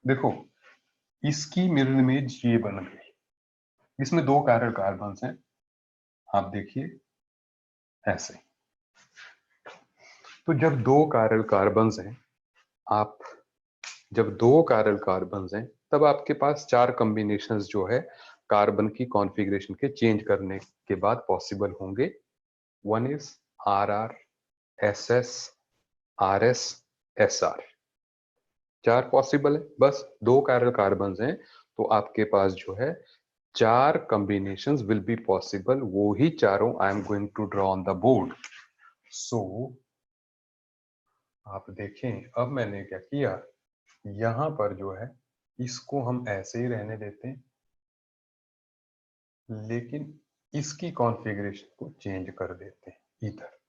देखो, इसकी मिरर इमेज ये बन गई। इसमें दो कायरल कार्बन्स हैं, आप देखिए ऐसे। तो जब दो कायरल कार्बन्स हैं, आप जब दो कायरल कार्बन्स हैं, तब आपके पास चार कॉम्बिनेशंस जो है कार्बन की कॉन्फ़िगरेशन के चेंज करने के बाद पॉसिबल होंगे। One is R R, S S, R S, S R. चार पॉसिबल है, बस दो कायरल कार्बन्स हैं तो आपके पास जो है चार कॉम्बिनेशंस विल बी पॉसिबल। वो ही चारों I am going to draw on the board. So आप देखें, अब मैंने क्या किया, यहां पर जो है इसको हम ऐसे ही रहने देते हैं, लेकिन इसकी कॉन्फ़िगरेशन को चेंज कर देते हैं इधर।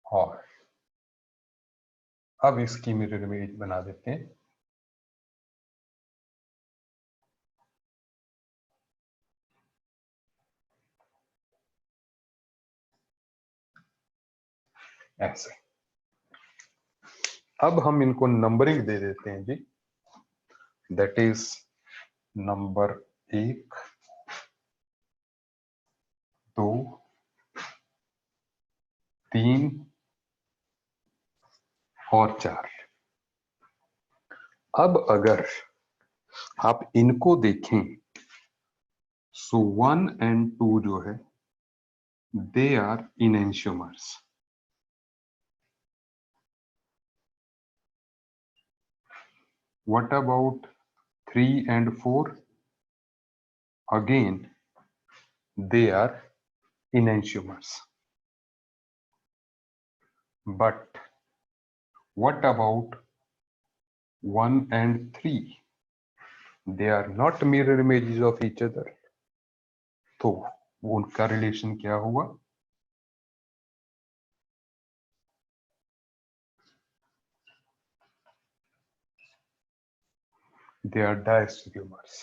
और अब इसकी मिरर इमेज बना देते हैं ऐसे। अब हम इनको नंबरिंग दे देते हैं जी। दैट इज नंबर 1, 2, 3 और 4। अब अगर आप इनको देखें, सो 1 एंड 2 जो है they are इनएंशियोमर्स। What about 3 and 4? Again, they are enantiomers. But what about 1 and 3? They are not mirror images of each other. तो उनका रिलेशन क्या हुआ? They are diastereomers.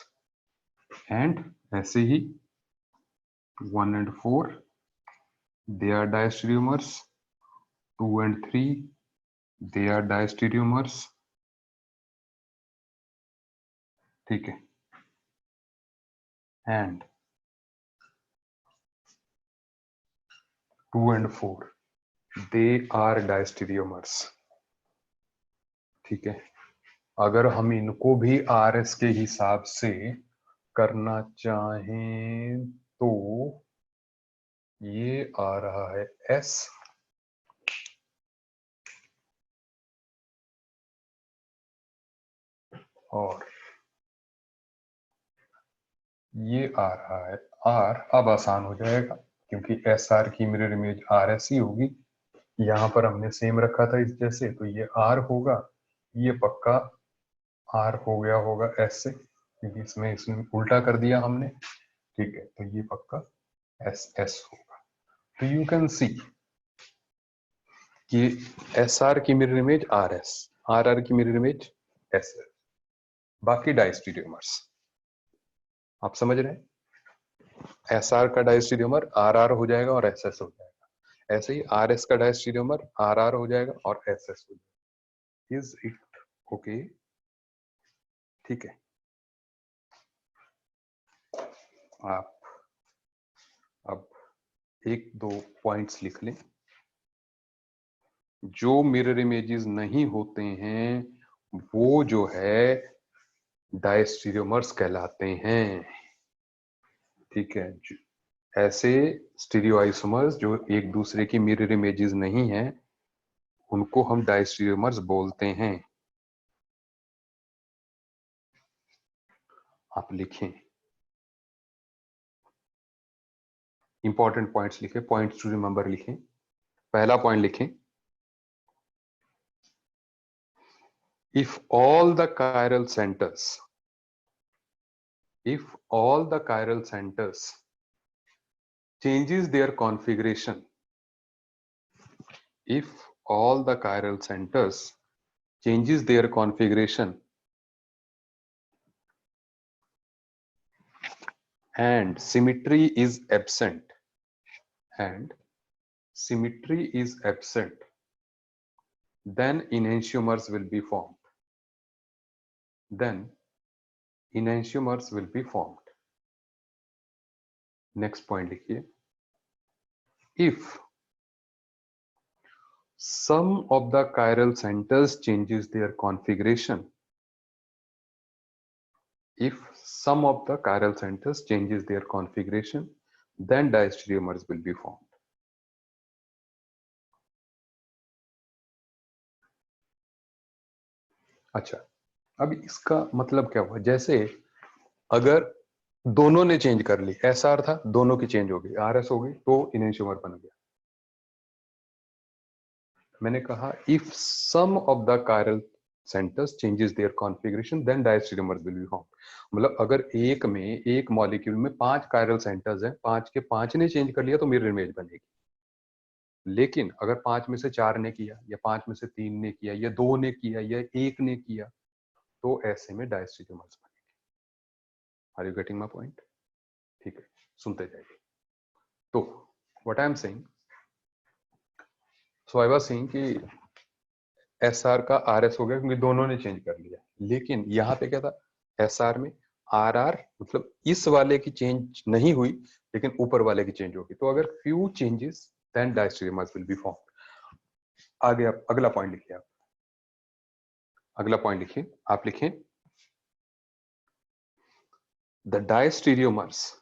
And ऐसे ही 1 and 4, they are diastereomers. 2 and 3, they are diastereomers. ठीक है। And 2 and 4, they are diastereomers. ठीक है। अगर हम इनको भी आर एस के हिसाब से करना चाहें तो ये आ रहा है एस, और ये आ रहा है आर। अब आसान हो जाएगा क्योंकि एस आर की मिरर इमेज आर एस ही होगी। यहां पर हमने सेम रखा था इस जैसे, तो ये आर होगा, ये पक्का आर हो गया होगा एस से, क्योंकि इसमें उल्टा कर दिया हमने। ठीक है, तो ये पक्का एस एस होगा। तो यू कैन सी कि एस आर की mirror image R S, R R की मिरर इमेज एस एस, बाकी डायस्टीरियोमर्स। आप समझ रहे हैं? एस आर का डायस्टीरियोमर आर आर हो जाएगा और एस एस हो जाएगा। ऐसे ही आर एस का डायस्टीरियोमर आर आर हो जाएगा और एस एस हो जाएगा। Is it okay? ठीक है। आप अब एक दो पॉइंट्स लिख लें। जो मिरर इमेजेस नहीं होते हैं वो जो है डायस्टीरियोमर्स कहलाते हैं। ठीक है, ऐसे स्टीरियो आइसोमर्स जो एक दूसरे की मिरर इमेजेस नहीं है, उनको हम डायस्टीरियोमर्स बोलते हैं। आप लिखें, इंपॉर्टेंट पॉइंट्स लिखें, पॉइंट्स टू रिमेंबर लिखें। पहला पॉइंट लिखें, if all the chiral centers changes their configuration, if all the chiral centers changes their configuration and symmetry is absent, then enantiomers will be formed. Next point लिखिए, if some of the chiral centers changes their configuration, then diastereomers will be formed. अच्छा, अब इसका मतलब क्या हुआ? जैसे अगर दोनों ने चेंज कर ली, एसआर था, दोनों की चेंज हो गई, आरएस हो गई, तो इनेंशियोमर बन गया। मैंने कहा if some of the chiral centers changes their configuration then diastereomers will be formed. मतलब अगर एक में, एक मॉलिक्यूल में 5 chiral centers हैं, 5 के 5 ने चेंज कर लिया तो मिरर इमेज बनेगी। लेकिन अगर 5 में से 4 ने किया, या 5 में से 3 ने किया, या 2 ने किया, या 1 ने किया, तो ऐसे में डायस्टेरियोमर्स बनेंगे। Are you getting my point? ठीक है, सुनते जाइए। तो what I am saying, so I was saying कि एसआर का आरएस हो गया क्योंकि दोनों ने चेंज कर लिया। लेकिन यहाँ पे क्या था, एसआर में आरआर मतलब इस वाले की चेंज नहीं हुई, लेकिन ऊपर वाले की चेंज होगी। तो अगर few changes then diastereomers will be formed. आगे आप अगला पॉइंट लिखिए, अगला पॉइंट लिखिए, आप लिखें, the diastereomers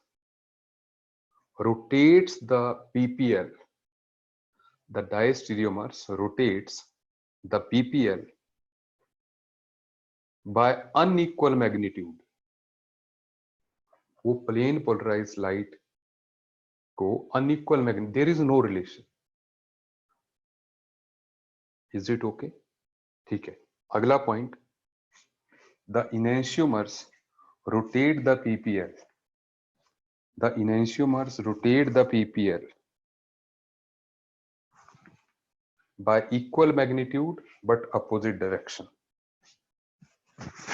rotates the PPL, the diastereomers rotates the PPL by unequal magnitude. वो प्लेन पोलराइज लाइट को unequal magnet, there is no relation. Is it okay? ठीक है, अगला point, the enantiomers rotate the PPL, the enantiomers rotate the PPL by equal magnitude but opposite direction.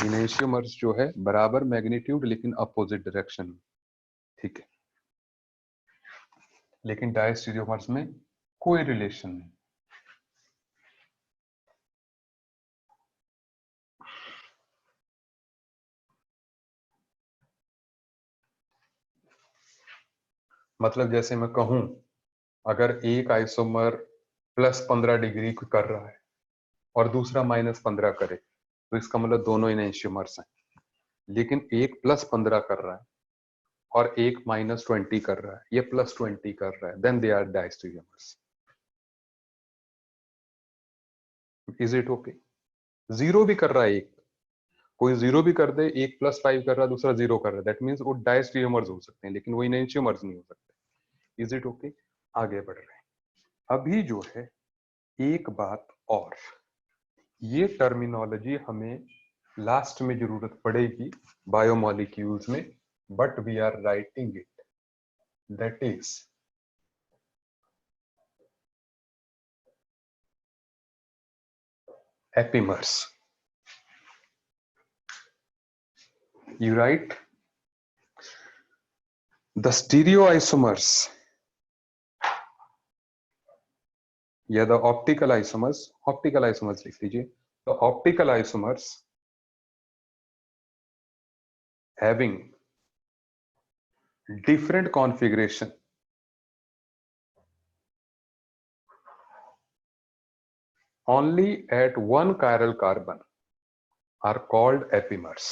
enantiomers जो है बराबर magnitude लेकिन opposite direction में। ठीक है, लेकिन डायस्टेरियोमर्स में कोई रिलेशन नहीं। मतलब जैसे मैं कहूं, अगर एक आइसोमर +15 डिग्री कर रहा है और दूसरा -15 करे, तो इसका मतलब दोनों enantiomers हैं। लेकिन एक +15 कर रहा है और एक -20 कर रहा है, ये +20 कर रहा है, then they are diastereomers. Is it okay? Zero भी कर रहा है, एक कोई जीरो भी कर दे, एक +5 कर रहा है, दूसरा 0 कर रहा है, दैट मींस वो डायस्टेरियोमर्स हो सकते हैं, लेकिन वो enantiomers नहीं हो सकते। Is it okay? आगे बढ़ रहे हैं। अभी जो है एक बात और, ये टर्मिनोलॉजी हमें लास्ट में जरूरत पड़ेगी बायोमॉलिक्यूल्स में, but we are writing it, that is epimers. You write the stereoisomers या the optical isomers लिख लीजिए। तो optical isomers having different configuration only at one chiral carbon are called epimers.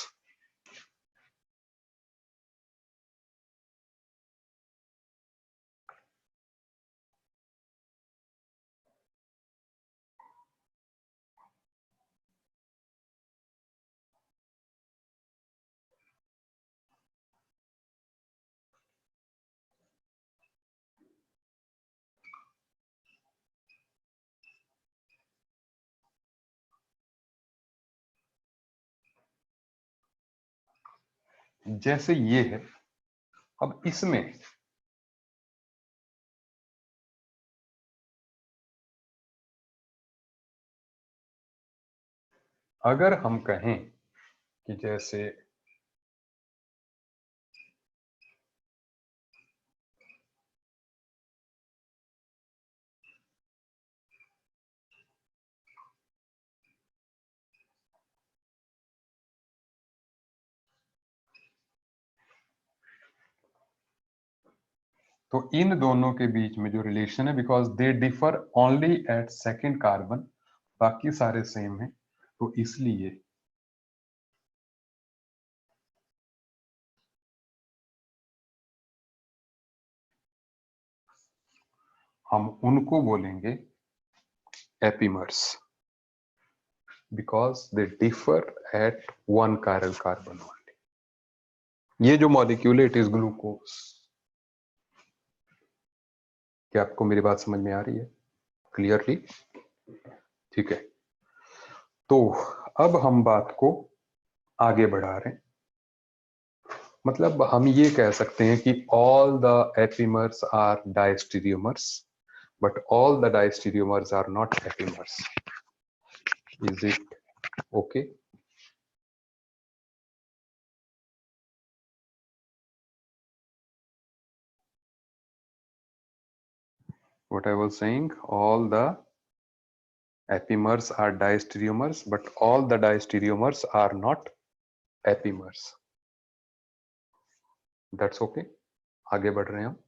जैसे ये है, अब इसमें अगर हम कहें कि जैसे तो इन दोनों के बीच में जो रिलेशन है, because they differ only at second carbon, बाकी सारे सेम है, तो इसलिए हम उनको बोलेंगे epimers, because they differ at one chiral carbon only. ये जो मॉलिक्यूल है इट इज ग्लूकोज। क्या आपको मेरी बात समझ में आ रही है क्लियरली? ठीक है, तो अब हम बात को आगे बढ़ा रहे हैं। मतलब हम ये कह सकते हैं कि all the epimers are diastereomers, but all the diastereomers are not epimers. Is it okay? What I was saying, all the epimers are diastereomers, but all the diastereomers are not epimers. That's okay. आगे बढ़ रहे हैं हम।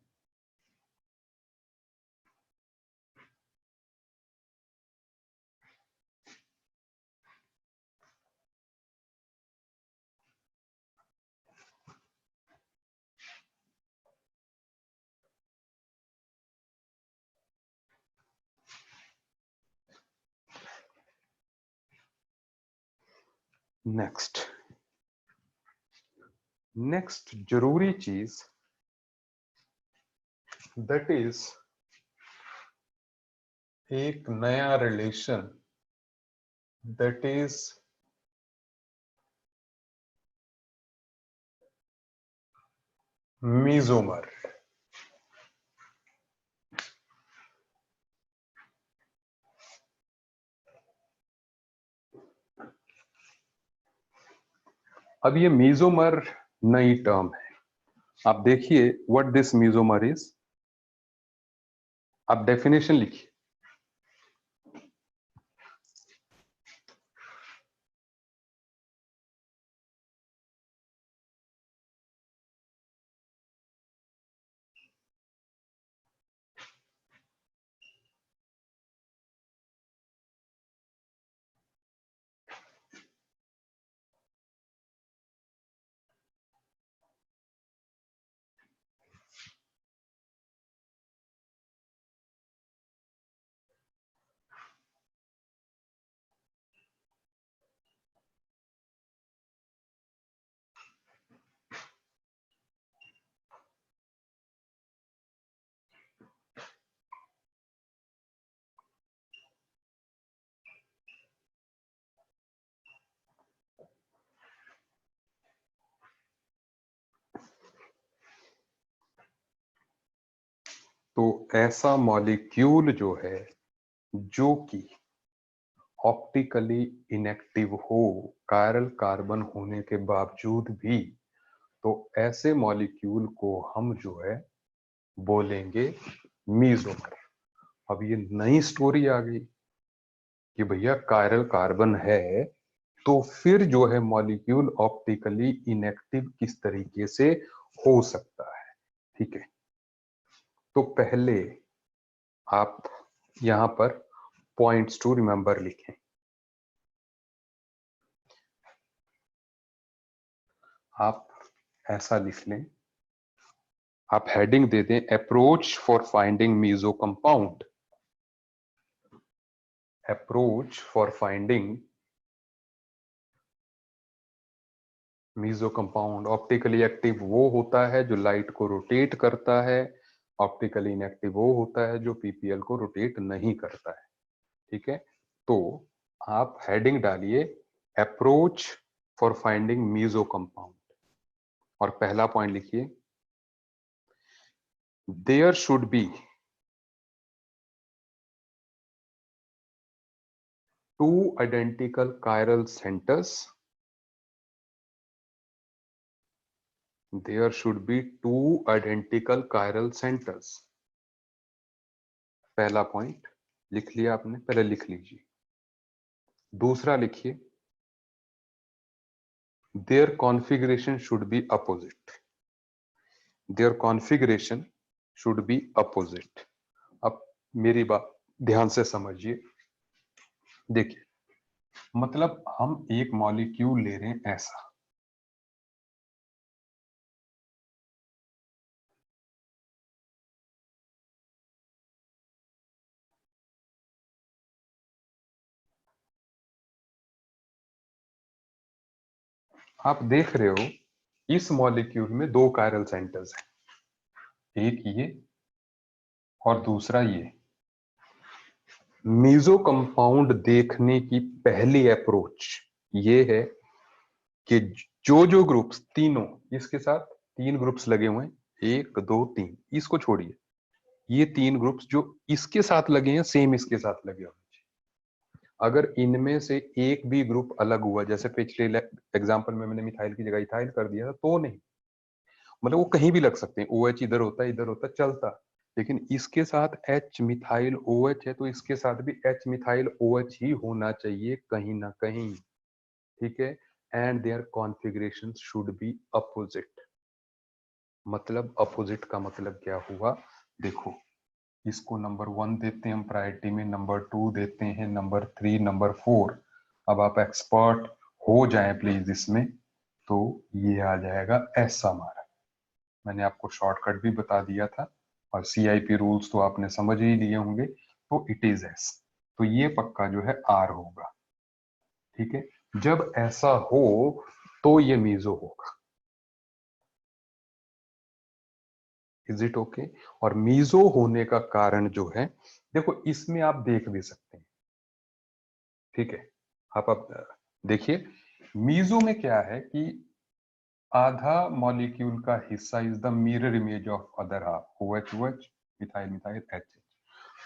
Next जरूरी चीज that is एक नया relation, that is मीजोमर। अब ये मीजोमर नई टर्म है। आप देखिए व्हाट दिस मीजोमर इज, आप डेफिनेशन लिखिए। तो ऐसा मॉलिक्यूल जो है जो कि ऑप्टिकली इनएक्टिव हो, कायरल कार्बन होने के बावजूद भी, तो ऐसे मॉलिक्यूल को हम जो है बोलेंगे मीजोमर। अब ये नई स्टोरी आ गई कि भैया कायरल कार्बन है तो फिर जो है मॉलिक्यूल ऑप्टिकली इनएक्टिव किस तरीके से हो सकता है। ठीक है, तो पहले आप यहां पर पॉइंट्स टू रिमेंबर लिखें। आप ऐसा लिख लें, आप हेडिंग दे दें approach for finding meso compound. Approach for finding meso compound. Optically active वो होता है जो लाइट को रोटेट करता है, ऑप्टिकली इनएक्टिव वो होता है जो पीपीएल को रोटेट नहीं करता है। ठीक है, तो आप हेडिंग डालिए approach for finding meso compound. और पहला पॉइंट लिखिए, there should be two identical chiral centres, there should be two identical chiral centers। पहला पॉइंट लिख लिया आपने, पहले लिख लीजिए। दूसरा लिखिए, their configuration should be opposite, their configuration should be opposite। अब मेरी बात ध्यान से समझिए, देखिए मतलब हम एक मॉलिक्यूल ले रहे हैं ऐसा, आप देख रहे हो इस मॉलिक्यूल में दो कायरल सेंटर्स हैं, एक ये और दूसरा ये। मीजो कंपाउंड देखने की पहली अप्रोच ये है कि जो जो ग्रुप्स तीनों इसके साथ, तीन ग्रुप्स लगे हुए हैं, एक दो तीन, इसको छोड़िए, ये तीन ग्रुप्स जो इसके साथ लगे हैं सेम इसके साथ लगे हुए, अगर इनमें से एक भी ग्रुप अलग हुआ, जैसे पिछले एग्जांपल में मैंने मिथाइल की जगह इथाइल कर दिया था, तो नहीं, मतलब वो कहीं भी लग सकते हैं, OH इधर होता है इधर होता है चलता, लेकिन इसके साथ H मिथाइल OH है तो इसके साथ भी H मिथाइल OH ही होना चाहिए कहीं ना कहीं, ठीक है। And their configuration should be opposite. मतलब अपोजिट का मतलब क्या हुआ, देखो इसको नंबर 1 देते हैं हम प्रायोरिटी में, नंबर 2 देते हैं, नंबर 3, नंबर 4। अब आप एक्सपर्ट हो जाएं प्लीज इसमें, तो ये आ जाएगा एस हमारा। मैंने आपको शॉर्टकट भी बता दिया था और CIP रूल्स तो आपने समझ ही लिए होंगे, तो इट इज एस, तो ये पक्का जो है आर होगा, ठीक है। जब ऐसा हो तो ये मीजो होगा, इज इट ओके। और मीजो होने का कारण जो है, देखो इसमें आप देख भी सकते हैं, ठीक है। आप अब देखिए मीजो में क्या है कि आधा मॉलिक्यूल का हिस्सा is the mirror image of other half, OH OH, methyl methyl HH,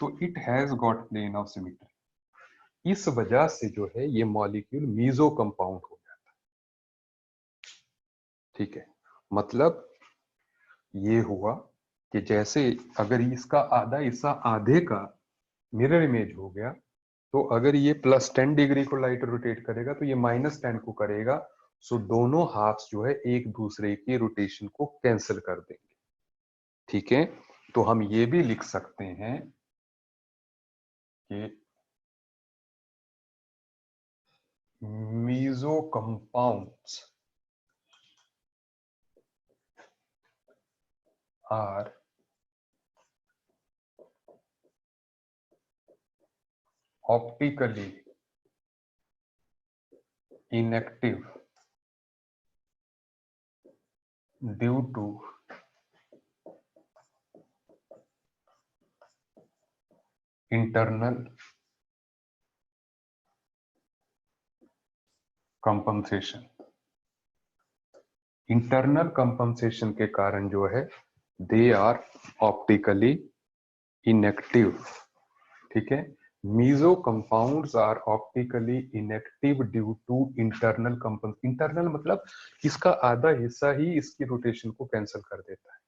तो it has got plane of symmetry. इस वजह से जो है ये मॉलिक्यूल मीजो कंपाउंड हो जाता है, ठीक है। मतलब ये हुआ कि जैसे अगर इसका आधा हिस्सा आधे का मिरर इमेज हो गया, तो अगर ये +10 डिग्री को लाइट रोटेट करेगा तो ये -10 को करेगा, सो दोनों हाफ्स जो है एक दूसरे की रोटेशन को कैंसिल कर देंगे, ठीक है। तो हम ये भी लिख सकते हैं कि meso compounds are optically inactive due to internal compensation। Internal compensation के कारण जो है दे आर ऑप्टिकली इनएक्टिव, ठीक है। Meso compounds are optically inactive due to internal compensation, internal मतलब इसका आधा हिस्सा ही इसकी रोटेशन को कैंसिल कर देता है,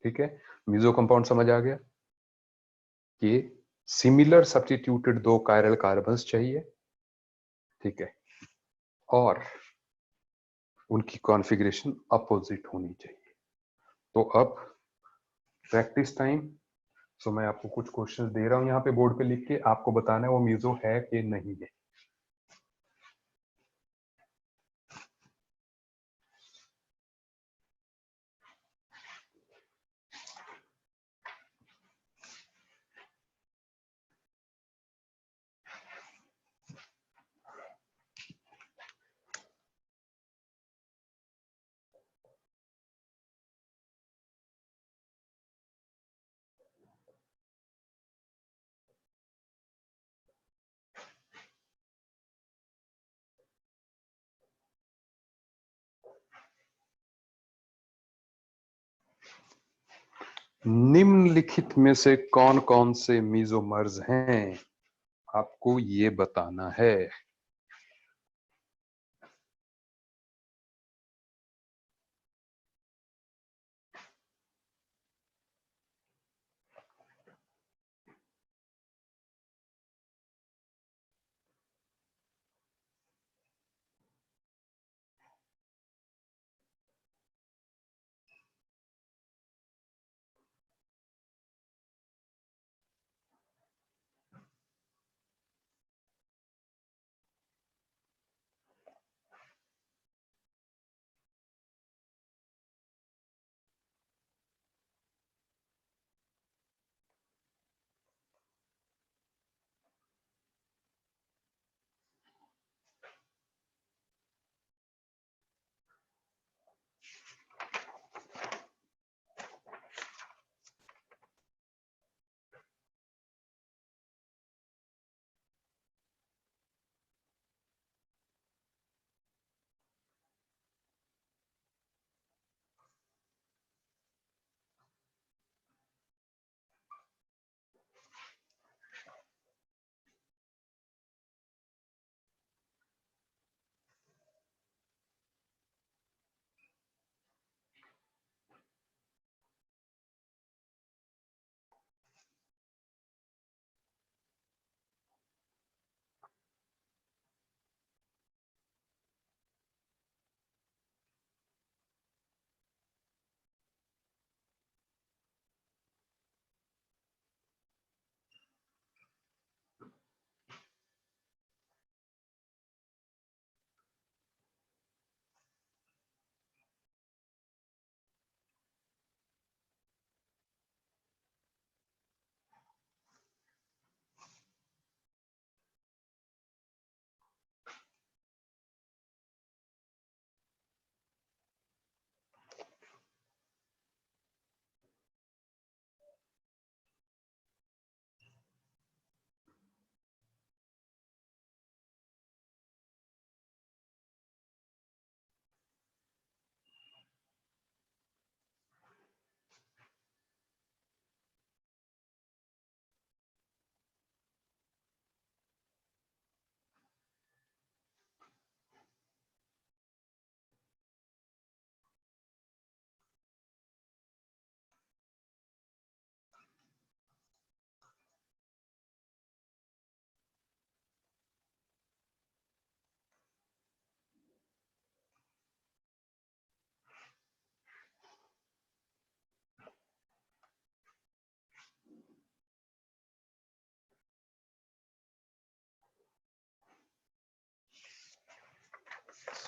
ठीक है। मीजो कंपाउंड समझ आ गया कि सिमिलर सब्स्टिट्यूटेड दो कायरल कार्बन्स चाहिए, ठीक है, और उनकी कॉन्फ़िगरेशन अपोजिट होनी चाहिए। तो अब प्रैक्टिस टाइम। सो मैं आपको कुछ क्वेश्चंस दे रहा हूं यहाँ पे बोर्ड पे लिख के, आपको बताना है वो मीजो है कि नहीं है। निम्नलिखित में से कौन कौन से मीजोमर्स हैं, आपको ये बताना है।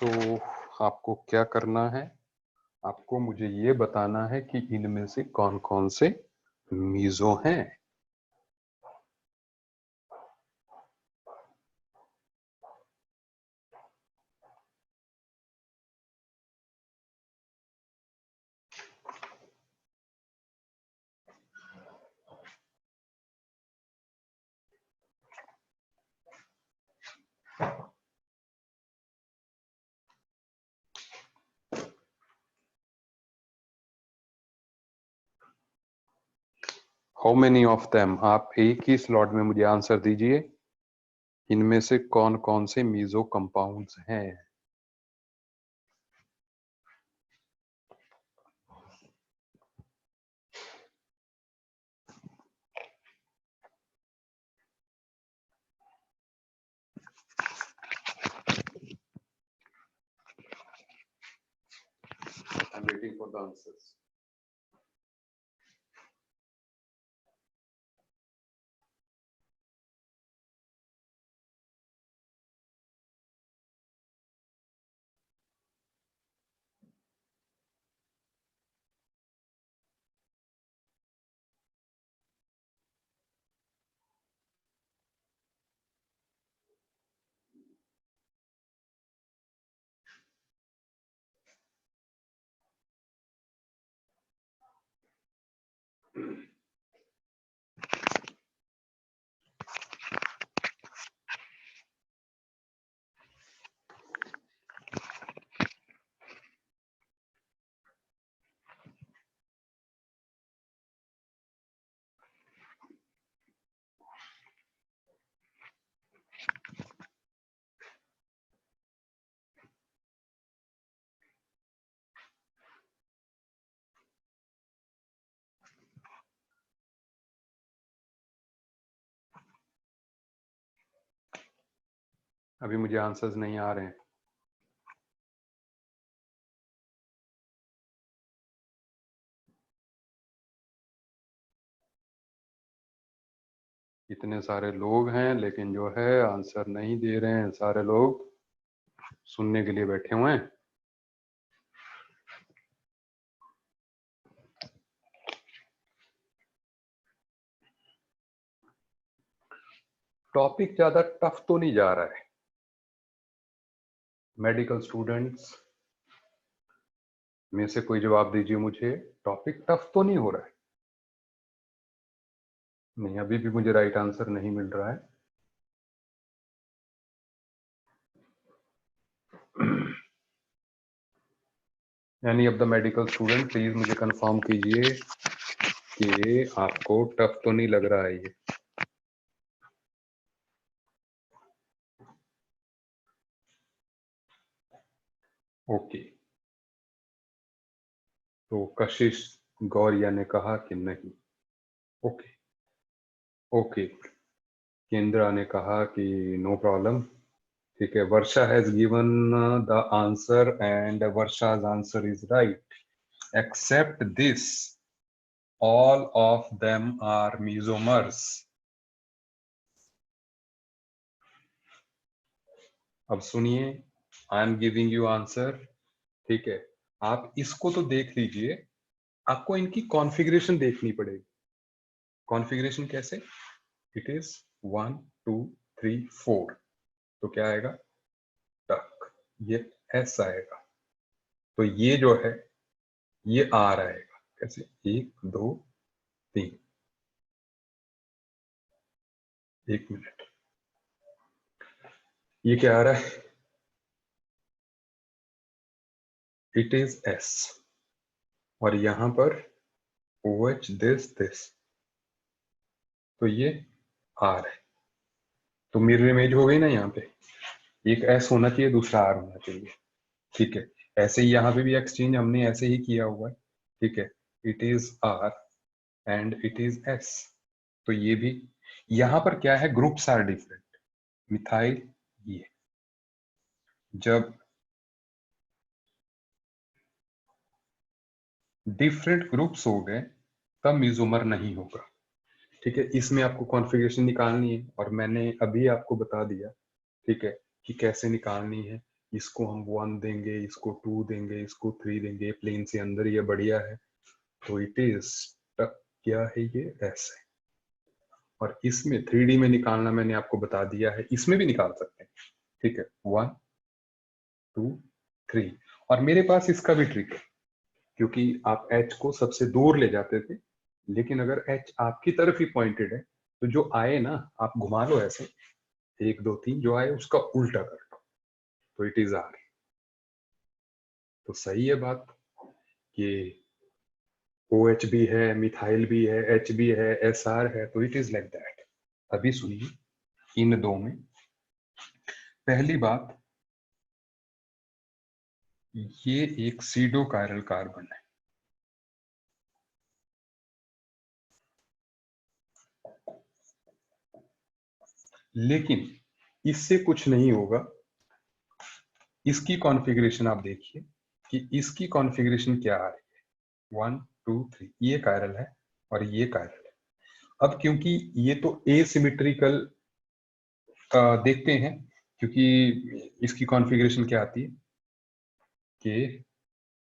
तो आपको क्या करना है, आपको मुझे ये बताना है कि इनमें से कौन कौन से मीजो हैं। हाउ मेनी ऑफ देम, आप एक ही स्लॉट में मुझे आंसर दीजिए, इनमें से कौन कौन से मीजो कंपाउंड्स हैं। I'm waiting for the answers. अभी मुझे आंसर्स नहीं आ रहे हैं। इतने सारे लोग हैं लेकिन जो है आंसर नहीं दे रहे हैं। सारे लोग सुनने के लिए बैठे हुए हैं। टॉपिक ज्यादा टफ तो नहीं जा रहा है। मेडिकल स्टूडेंट्स में से कोई जवाब दीजिए मुझे, टॉपिक टफ तो नहीं हो रहा है? नहीं, अभी भी मुझे राइट आंसर नहीं मिल रहा है। Any of the medical student please मुझे कंफर्म कीजिए कि आपको टफ तो नहीं लग रहा है ये। ओके, तो कशिश गौरिया ने कहा कि नहीं। ओके ओके, केंद्रा ने कहा कि नो प्रॉब्लम। ठीक है, Varsha has given the answer and Varsha's answer is right except this, all of them are mesomers. अब सुनिए, I am giving you answer. ठीक है, आप इसको तो देख लीजिए, आपको इनकी कॉन्फ़िगरेशन देखनी पड़ेगी। कॉन्फ़िगरेशन कैसे? इट इज 1 2 3 4, तो क्या आएगा? टक, ये एस आएगा, तो ये जो है ये आर आएगा। कैसे? 1 2 3। एक मिनट, ये क्या आ रहा है? इट इज एस, और यहां पर ओ एच दिस, तो ये आर है। तो मिरर इमेज हो गई ना यहाँ पे, एक एस होना चाहिए, दूसरा आर होना चाहिए। ठीक है, ऐसे ही यहाँ पे भी एक्सचेंज हमने ऐसे ही किया हुआ है। ठीक है, it is R and it is S, तो ये भी। यहाँ पर क्या है, ग्रुप्स आर डिफरेंट। मिथाइल, ये जब डिफरेंट ग्रुप्स हो गए तब मिजोमर नहीं होगा। ठीक है, इसमें आपको कॉन्फ़िगरेशन निकालनी है और मैंने अभी आपको बता दिया। ठीक है, कि कैसे निकालनी है। इसको हम 1 देंगे, इसको 2 देंगे, इसको 3 देंगे, प्लेन से अंदर ये बढ़िया है, तो इट इज क्या है, ये एस है। और इसमें 3D में निकालना मैंने आपको बता दिया है, इसमें भी निकाल सकते हैं। ठीक है, 1 2 3। और मेरे पास इसका भी ट्रिक है, क्योंकि आप एच को सबसे दूर ले जाते थे, लेकिन अगर एच आपकी तरफ ही पॉइंटेड है तो जो आए ना, आप घुमा लो ऐसे, 1 2 3, जो आए उसका उल्टा कर लो, तो इट इज आर। तो सही है बात कि ओ एच भी है, मिथाइल भी है, एच भी है, एस आर है, तो इट इज लाइक दैट। अभी सुनिए, इन दो में पहली बात, ये एक सीडो कायरल कार्बन है, लेकिन इससे कुछ नहीं होगा। इसकी कॉन्फ़िगरेशन आप देखिए कि इसकी कॉन्फ़िगरेशन क्या आ रही है, 1 2 3, ये कायरल है और ये कायरल है। अब क्योंकि ये तो एसिमेट्रिकल देखते हैं, क्योंकि इसकी कॉन्फ़िगरेशन क्या आती है कि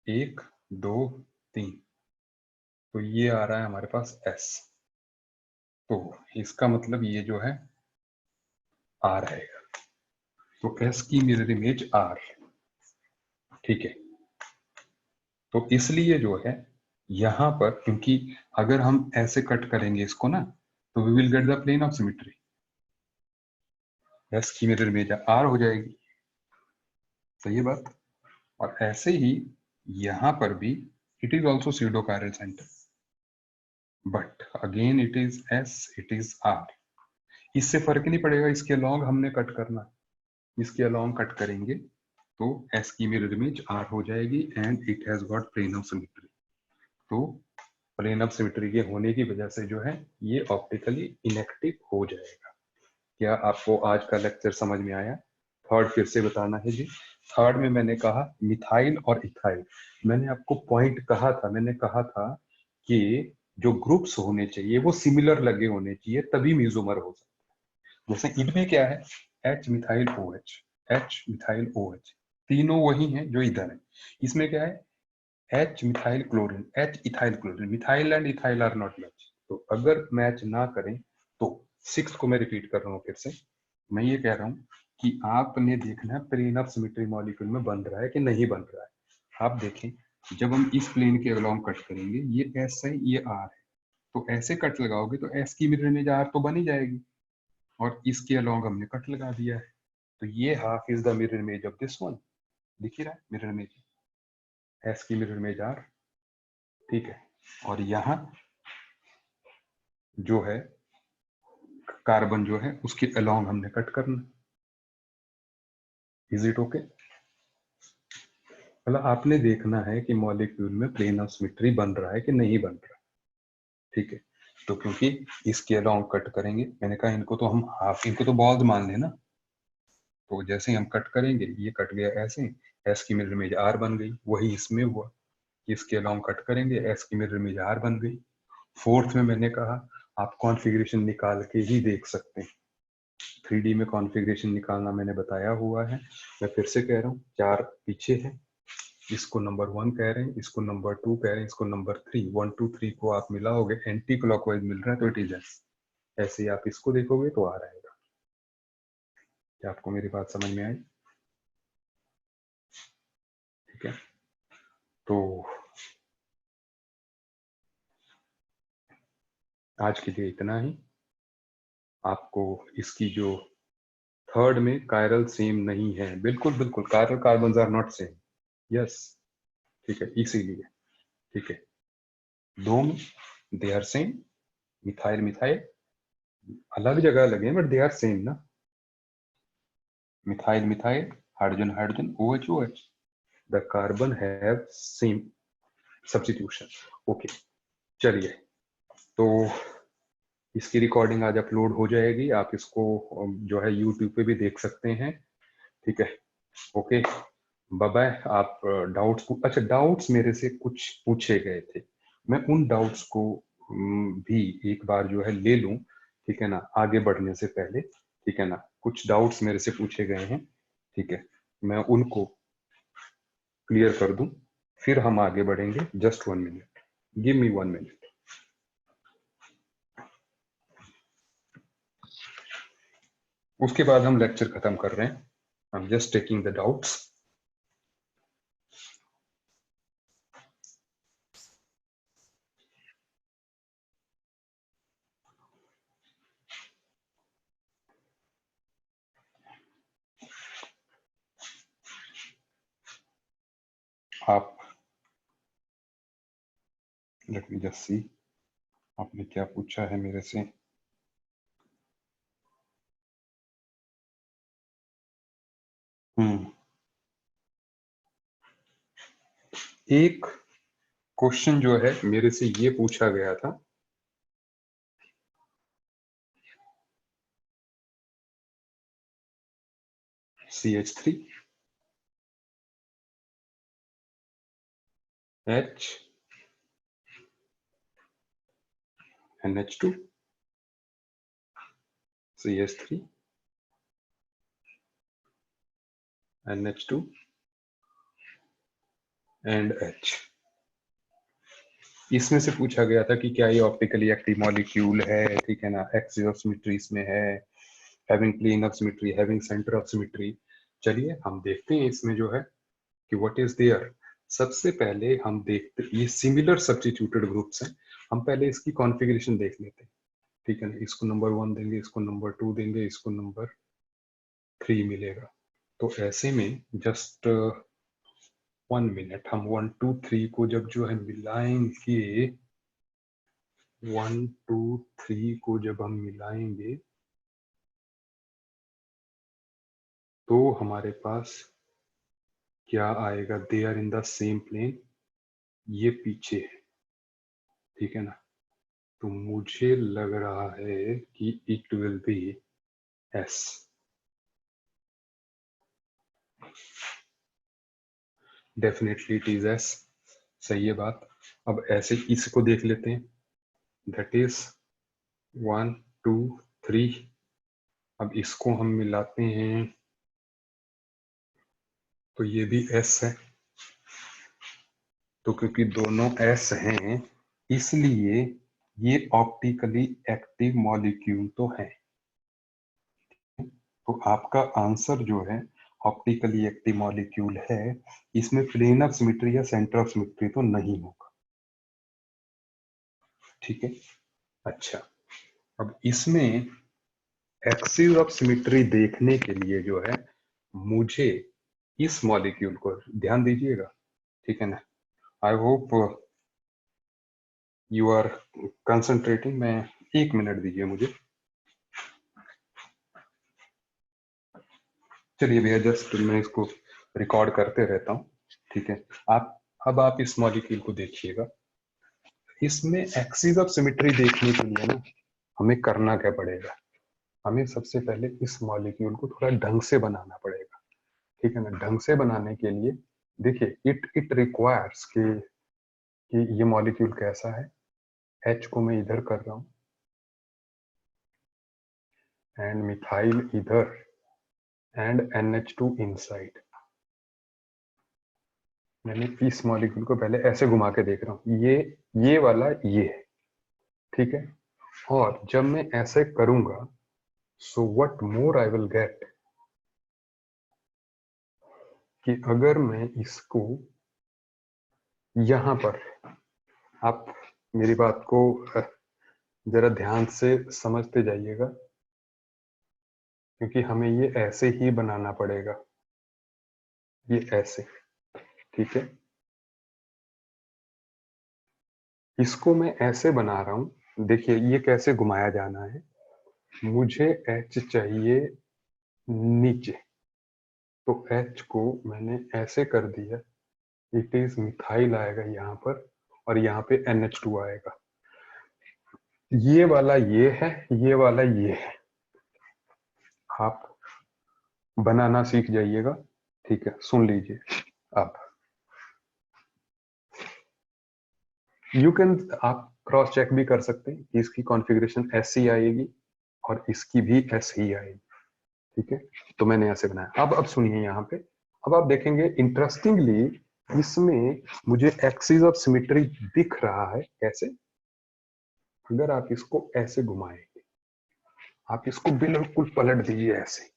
1 2 3, तो ये आ रहा है हमारे पास एस, तो इसका मतलब ये जो है आर आएगा, तो एस की मिरर इमेज आर। ठीक है, तो इसलिए जो है यहां पर, क्योंकि अगर हम ऐसे कट करेंगे इसको ना, तो we will get the plane of symmetry, S की मिरर इमेज आर हो जाएगी। सही है बात? और ऐसे ही यहां पर भी it is also pseudo chiral centre, but again it is S, it is R. इससे फर्क नहीं पड़ेगा, इसके अलॉन्ग हमने कट करना, इसके अलॉन्ग कट करेंगे तो एस की मिरर इमेज आर हो जाएगी and it has got plane of symmetry. तो प्लेन ऑफ सिमेट्री के होने की वजह से जो है ये ऑप्टिकली इनएक्टिव हो जाएगा। क्या आपको आज का लेक्चर समझ में आया? थर्ड फिर से बताना है जी। थर्ड में मैंने कहा मिथाइल और इथाइल। मैंने आपको पॉइंट कहा था, मैंने कहा था कि जो ग्रुप्स होने चाहिए वो सिमिलर लगे होने चाहिए, तभी मीजोमर हो सकता है। जैसे इनमें क्या है, H methyl O H, H methyl O H, तीनों वही हैं जो इधर है। इसमें क्या है, H methyl chlorine, H ethyl chlorine, methyl and ethyl are not match. तो अगर मैच ना करें तो सिक्स को मैं रिपीट कर रहा हूँ फिर से, मैं ये कह रहा हूँ कि आपने देखना है प्लेन ऑफ सिमेट्री मॉलिक्यूल में बन रहा है कि नहीं बन रहा है। आप देखें, जब हम इस प्लेन के अलोंग कट करेंगे, ये एस है ये आर है, तो ऐसे कट लगाओगे तो एस की मिरर इमेज आर तो बन ही जाएगी, और इसके अलोंग हमने कट लगा दिया है, तो ये half is the mirror image of this one. दिख ही रहा है मिरर इमेज, एस की मिरर इमेज आर, ठीक है। और यहाँ जो है कार्बन जो है उसके अलोंग हमने कट करना। Is it okay? मतलब आपने देखना है कि मॉलिक्यूल में प्लेन ऑफ सिमेट्री बन रहा है कि नहीं बन रहा, ठीक है। तो क्योंकि इसके अलोंग कट करेंगे, मैंने कहा इनको तो हम हाफ, इनको तो बॉल्ड मान लेना, तो जैसे ही हम कट करेंगे ये कट गया ऐसे, एस की मिरर इमेज आर बन गई। वही इसमें हुआ, इसके अलोंग कट करेंगे, एस की मिरर इमेज आर बन गई। फोर्थ में मैंने कहा आप कॉन्फ़िगरेशन निकाल के ही देख सकते हैं, 3D में कॉन्फ़िगरेशन निकालना मैंने बताया हुआ है। मैं फिर से कह रहा हूँ, चार पीछे है, इसको नंबर 1 कह रहे हैं, इसको नंबर 2 कह रहे हैं, इसको नंबर 3, 1 2 3 को आप मिलाओगे, एंटी क्लॉकवाइज मिल रहा है तो इट इज एस। ऐसे ही आप इसको देखोगे तो आ रहेगा। क्या आपको मेरी बात समझ में आई? ठीक है, तो आज के लिए इतना ही। आपको इसकी जो थर्ड में कायरल सेम नहीं है, बिल्कुल बिल्कुल, chiral carbon are not same, yes, ठीक है, इसीलिए, ठीक है। दो में they are same, methyl methyl अलग जगह लगे बट दे आर सेम ना, methyl methyl, hydrogen hydrogen, O H O H, the carbon have same substitution. Okay, चलिए, तो इसकी रिकॉर्डिंग आज अपलोड हो जाएगी, आप इसको जो है यूट्यूब पे भी देख सकते हैं, ठीक है। Okay, bye bye. आप डाउट्स, अच्छा डाउट्स मेरे से कुछ पूछे गए थे, मैं उन डाउट्स को भी एक बार जो है ले लूं, ठीक है ना, आगे बढ़ने से पहले, ठीक है ना। कुछ डाउट्स मेरे से पूछे गए हैं, ठीक है, मैं उनको क्लियर कर दूं, फिर हम आगे बढ़ेंगे। Just 1 minute, give me 1 minute. उसके बाद हम लेक्चर खत्म कर रहे हैं, I am just taking the doubts. आप लेट मी जस्ट सी, आपने क्या पूछा है मेरे से। एक क्वेश्चन जो है मेरे से ये पूछा गया था, CH3 H NH2 CH3 NH2 and H। इसमें से पूछा गया था कि क्या ये ऑप्टिकली एक्टिव मॉलिक्यूल है, ठीक है ना, एक्सिस ऑफ सिमेट्री इसमें है, having plane of symmetry, having centre of symmetry. चलिए हम देखते हैं इसमें जो है कि व्हाट इज देयर। सबसे पहले हम देखते, ये सिमिलर सब्स्टिट्यूटेड ग्रुप्स हैं, हम पहले इसकी कॉन्फ़िगरेशन देख लेते हैं, ठीक है ना। इसको नंबर 1 देंगे, इसको नंबर 2 देंगे, इसको नंबर 3 मिलेगा। तो ऐसे में जस्ट 1 मिनट, हम 1 2 3 को जब जो है मिलाएंगे, 1 2 3 को जब हम मिलाएंगे तो हमारे पास क्या आएगा, they are in the same plane, ये पीछे है, ठीक है ना। तो मुझे लग रहा है कि it will B S, definitely it is S, सही है बात। अब ऐसे इसको देख लेते हैं, दैट इज 1 2 3। अब इसको हम मिलाते हैं तो ये भी एस है। तो क्योंकि दोनों एस हैं इसलिए ये ऑप्टिकली एक्टिव मॉलिक्यूल तो है। तो आपका आंसर जो है ऑप्टिकली एक्टिव मॉलिक्यूल है, इसमें प्लेन ऑफ सिमेट्री या सेंटर ऑफ सिमेट्री तो नहीं होगा। ठीक है, अच्छा अब इसमें एक्सिस ऑफ सिमेट्री देखने के लिए जो है मुझे इस मॉलिक्यूल को ध्यान दीजिएगा, ठीक है ना। I hope you are concentrating. मैं 1 मिनट दीजिए मुझे। चलिए भैया, जस्ट मैं इसको रिकॉर्ड करते रहता हूँ, ठीक है। अब आप इस मॉलिक्यूल को देखिएगा। इसमें एक्सिस ऑफ सिमेट्री देखने के लिए ना हमें करना क्या पड़ेगा, हमें सबसे पहले इस मॉलिक्यूल को थोड़ा ढंग से बनाना पड़ेगा, ठीक है ना। ढंग से बनाने के लिए देखिए इट रिक्वायर्स कि ये मॉलिक्यूल कैसा है। H को मैं इधर कर रहा हूं एंड मिथाइल इधर एंड NH2 इनसाइड। मैंने इस मॉलिक्यूल को पहले ऐसे घुमा के देख रहा हूं, ये वाला ये है, ठीक है। और जब मैं ऐसे करूंगा so what more I will get, कि अगर मैं इसको यहां पर, आप मेरी बात को जरा ध्यान से समझते जाइएगा, क्योंकि हमें ये ऐसे ही बनाना पड़ेगा, ये ऐसे, ठीक है। इसको मैं ऐसे बना रहा हूं, देखिए ये कैसे घुमाया जाना है। मुझे H चाहिए नीचे, तो H को मैंने ऐसे कर दिया, इट इज मिथाइल आएगा यहाँ पर और यहाँ पे NH2 आएगा। ये वाला ये है, ये वाला ये है। आप बनाना सीख जाइएगा, ठीक है। सुन लीजिए, आप आप क्रॉस चेक भी कर सकते हैं कि इसकी कॉन्फ़िगरेशन ऐसी आएगी और इसकी भी ऐसे ही आएगी, ठीक है। तो मैंने ऐसे बनाया। अब सुनिए यहाँ पे, अब आप देखेंगे इंटरेस्टिंगली इसमें मुझे एक्सिस ऑफ सिमेट्री दिख रहा है। कैसे? अगर आप इसको ऐसे घुमाएंगे, आप इसको बिल्कुल पलट दीजिए ऐसे,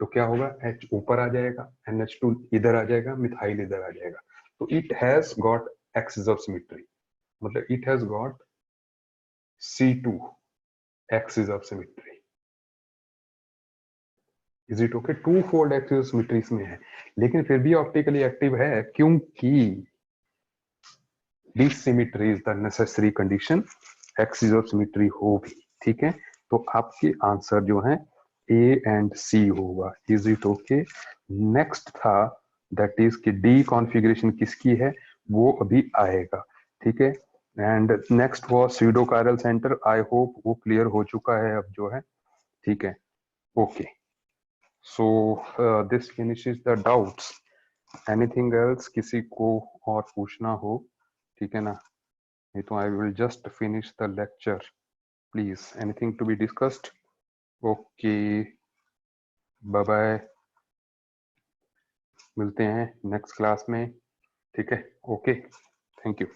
तो क्या होगा, H ऊपर आ जाएगा, NH2 इधर आ जाएगा, मिथाइल इधर आ जाएगा। तो it has got axis of symmetry, मतलब it has got C2 axis of symmetry. Is it okay? Two fold axis of symmetry इसमें है, लेकिन फिर भी ऑप्टिकली एक्टिव है, क्योंकि dissymmetry is the necessary condition axis of symmetry हो भी, ठीक है। तो आपके आंसर जो है A एंड C होगा। Is it okay? नेक्स्ट था दैट इज कि डी कॉन्फ़िगरेशन किसकी है, वो अभी आएगा, ठीक है। And next was pseudo chiral centre. I hope वो क्लियर हो चुका है अब जो है, ठीक है। Okay, so this finishes the doubts. Anything else किसी को और पूछना हो, ठीक है ना, नहीं तो I will just finish the lecture. Please, anything to be discussed? Okay, bye bye, मिलते हैं नेक्स्ट क्लास में, ठीक है। Okay, thank you.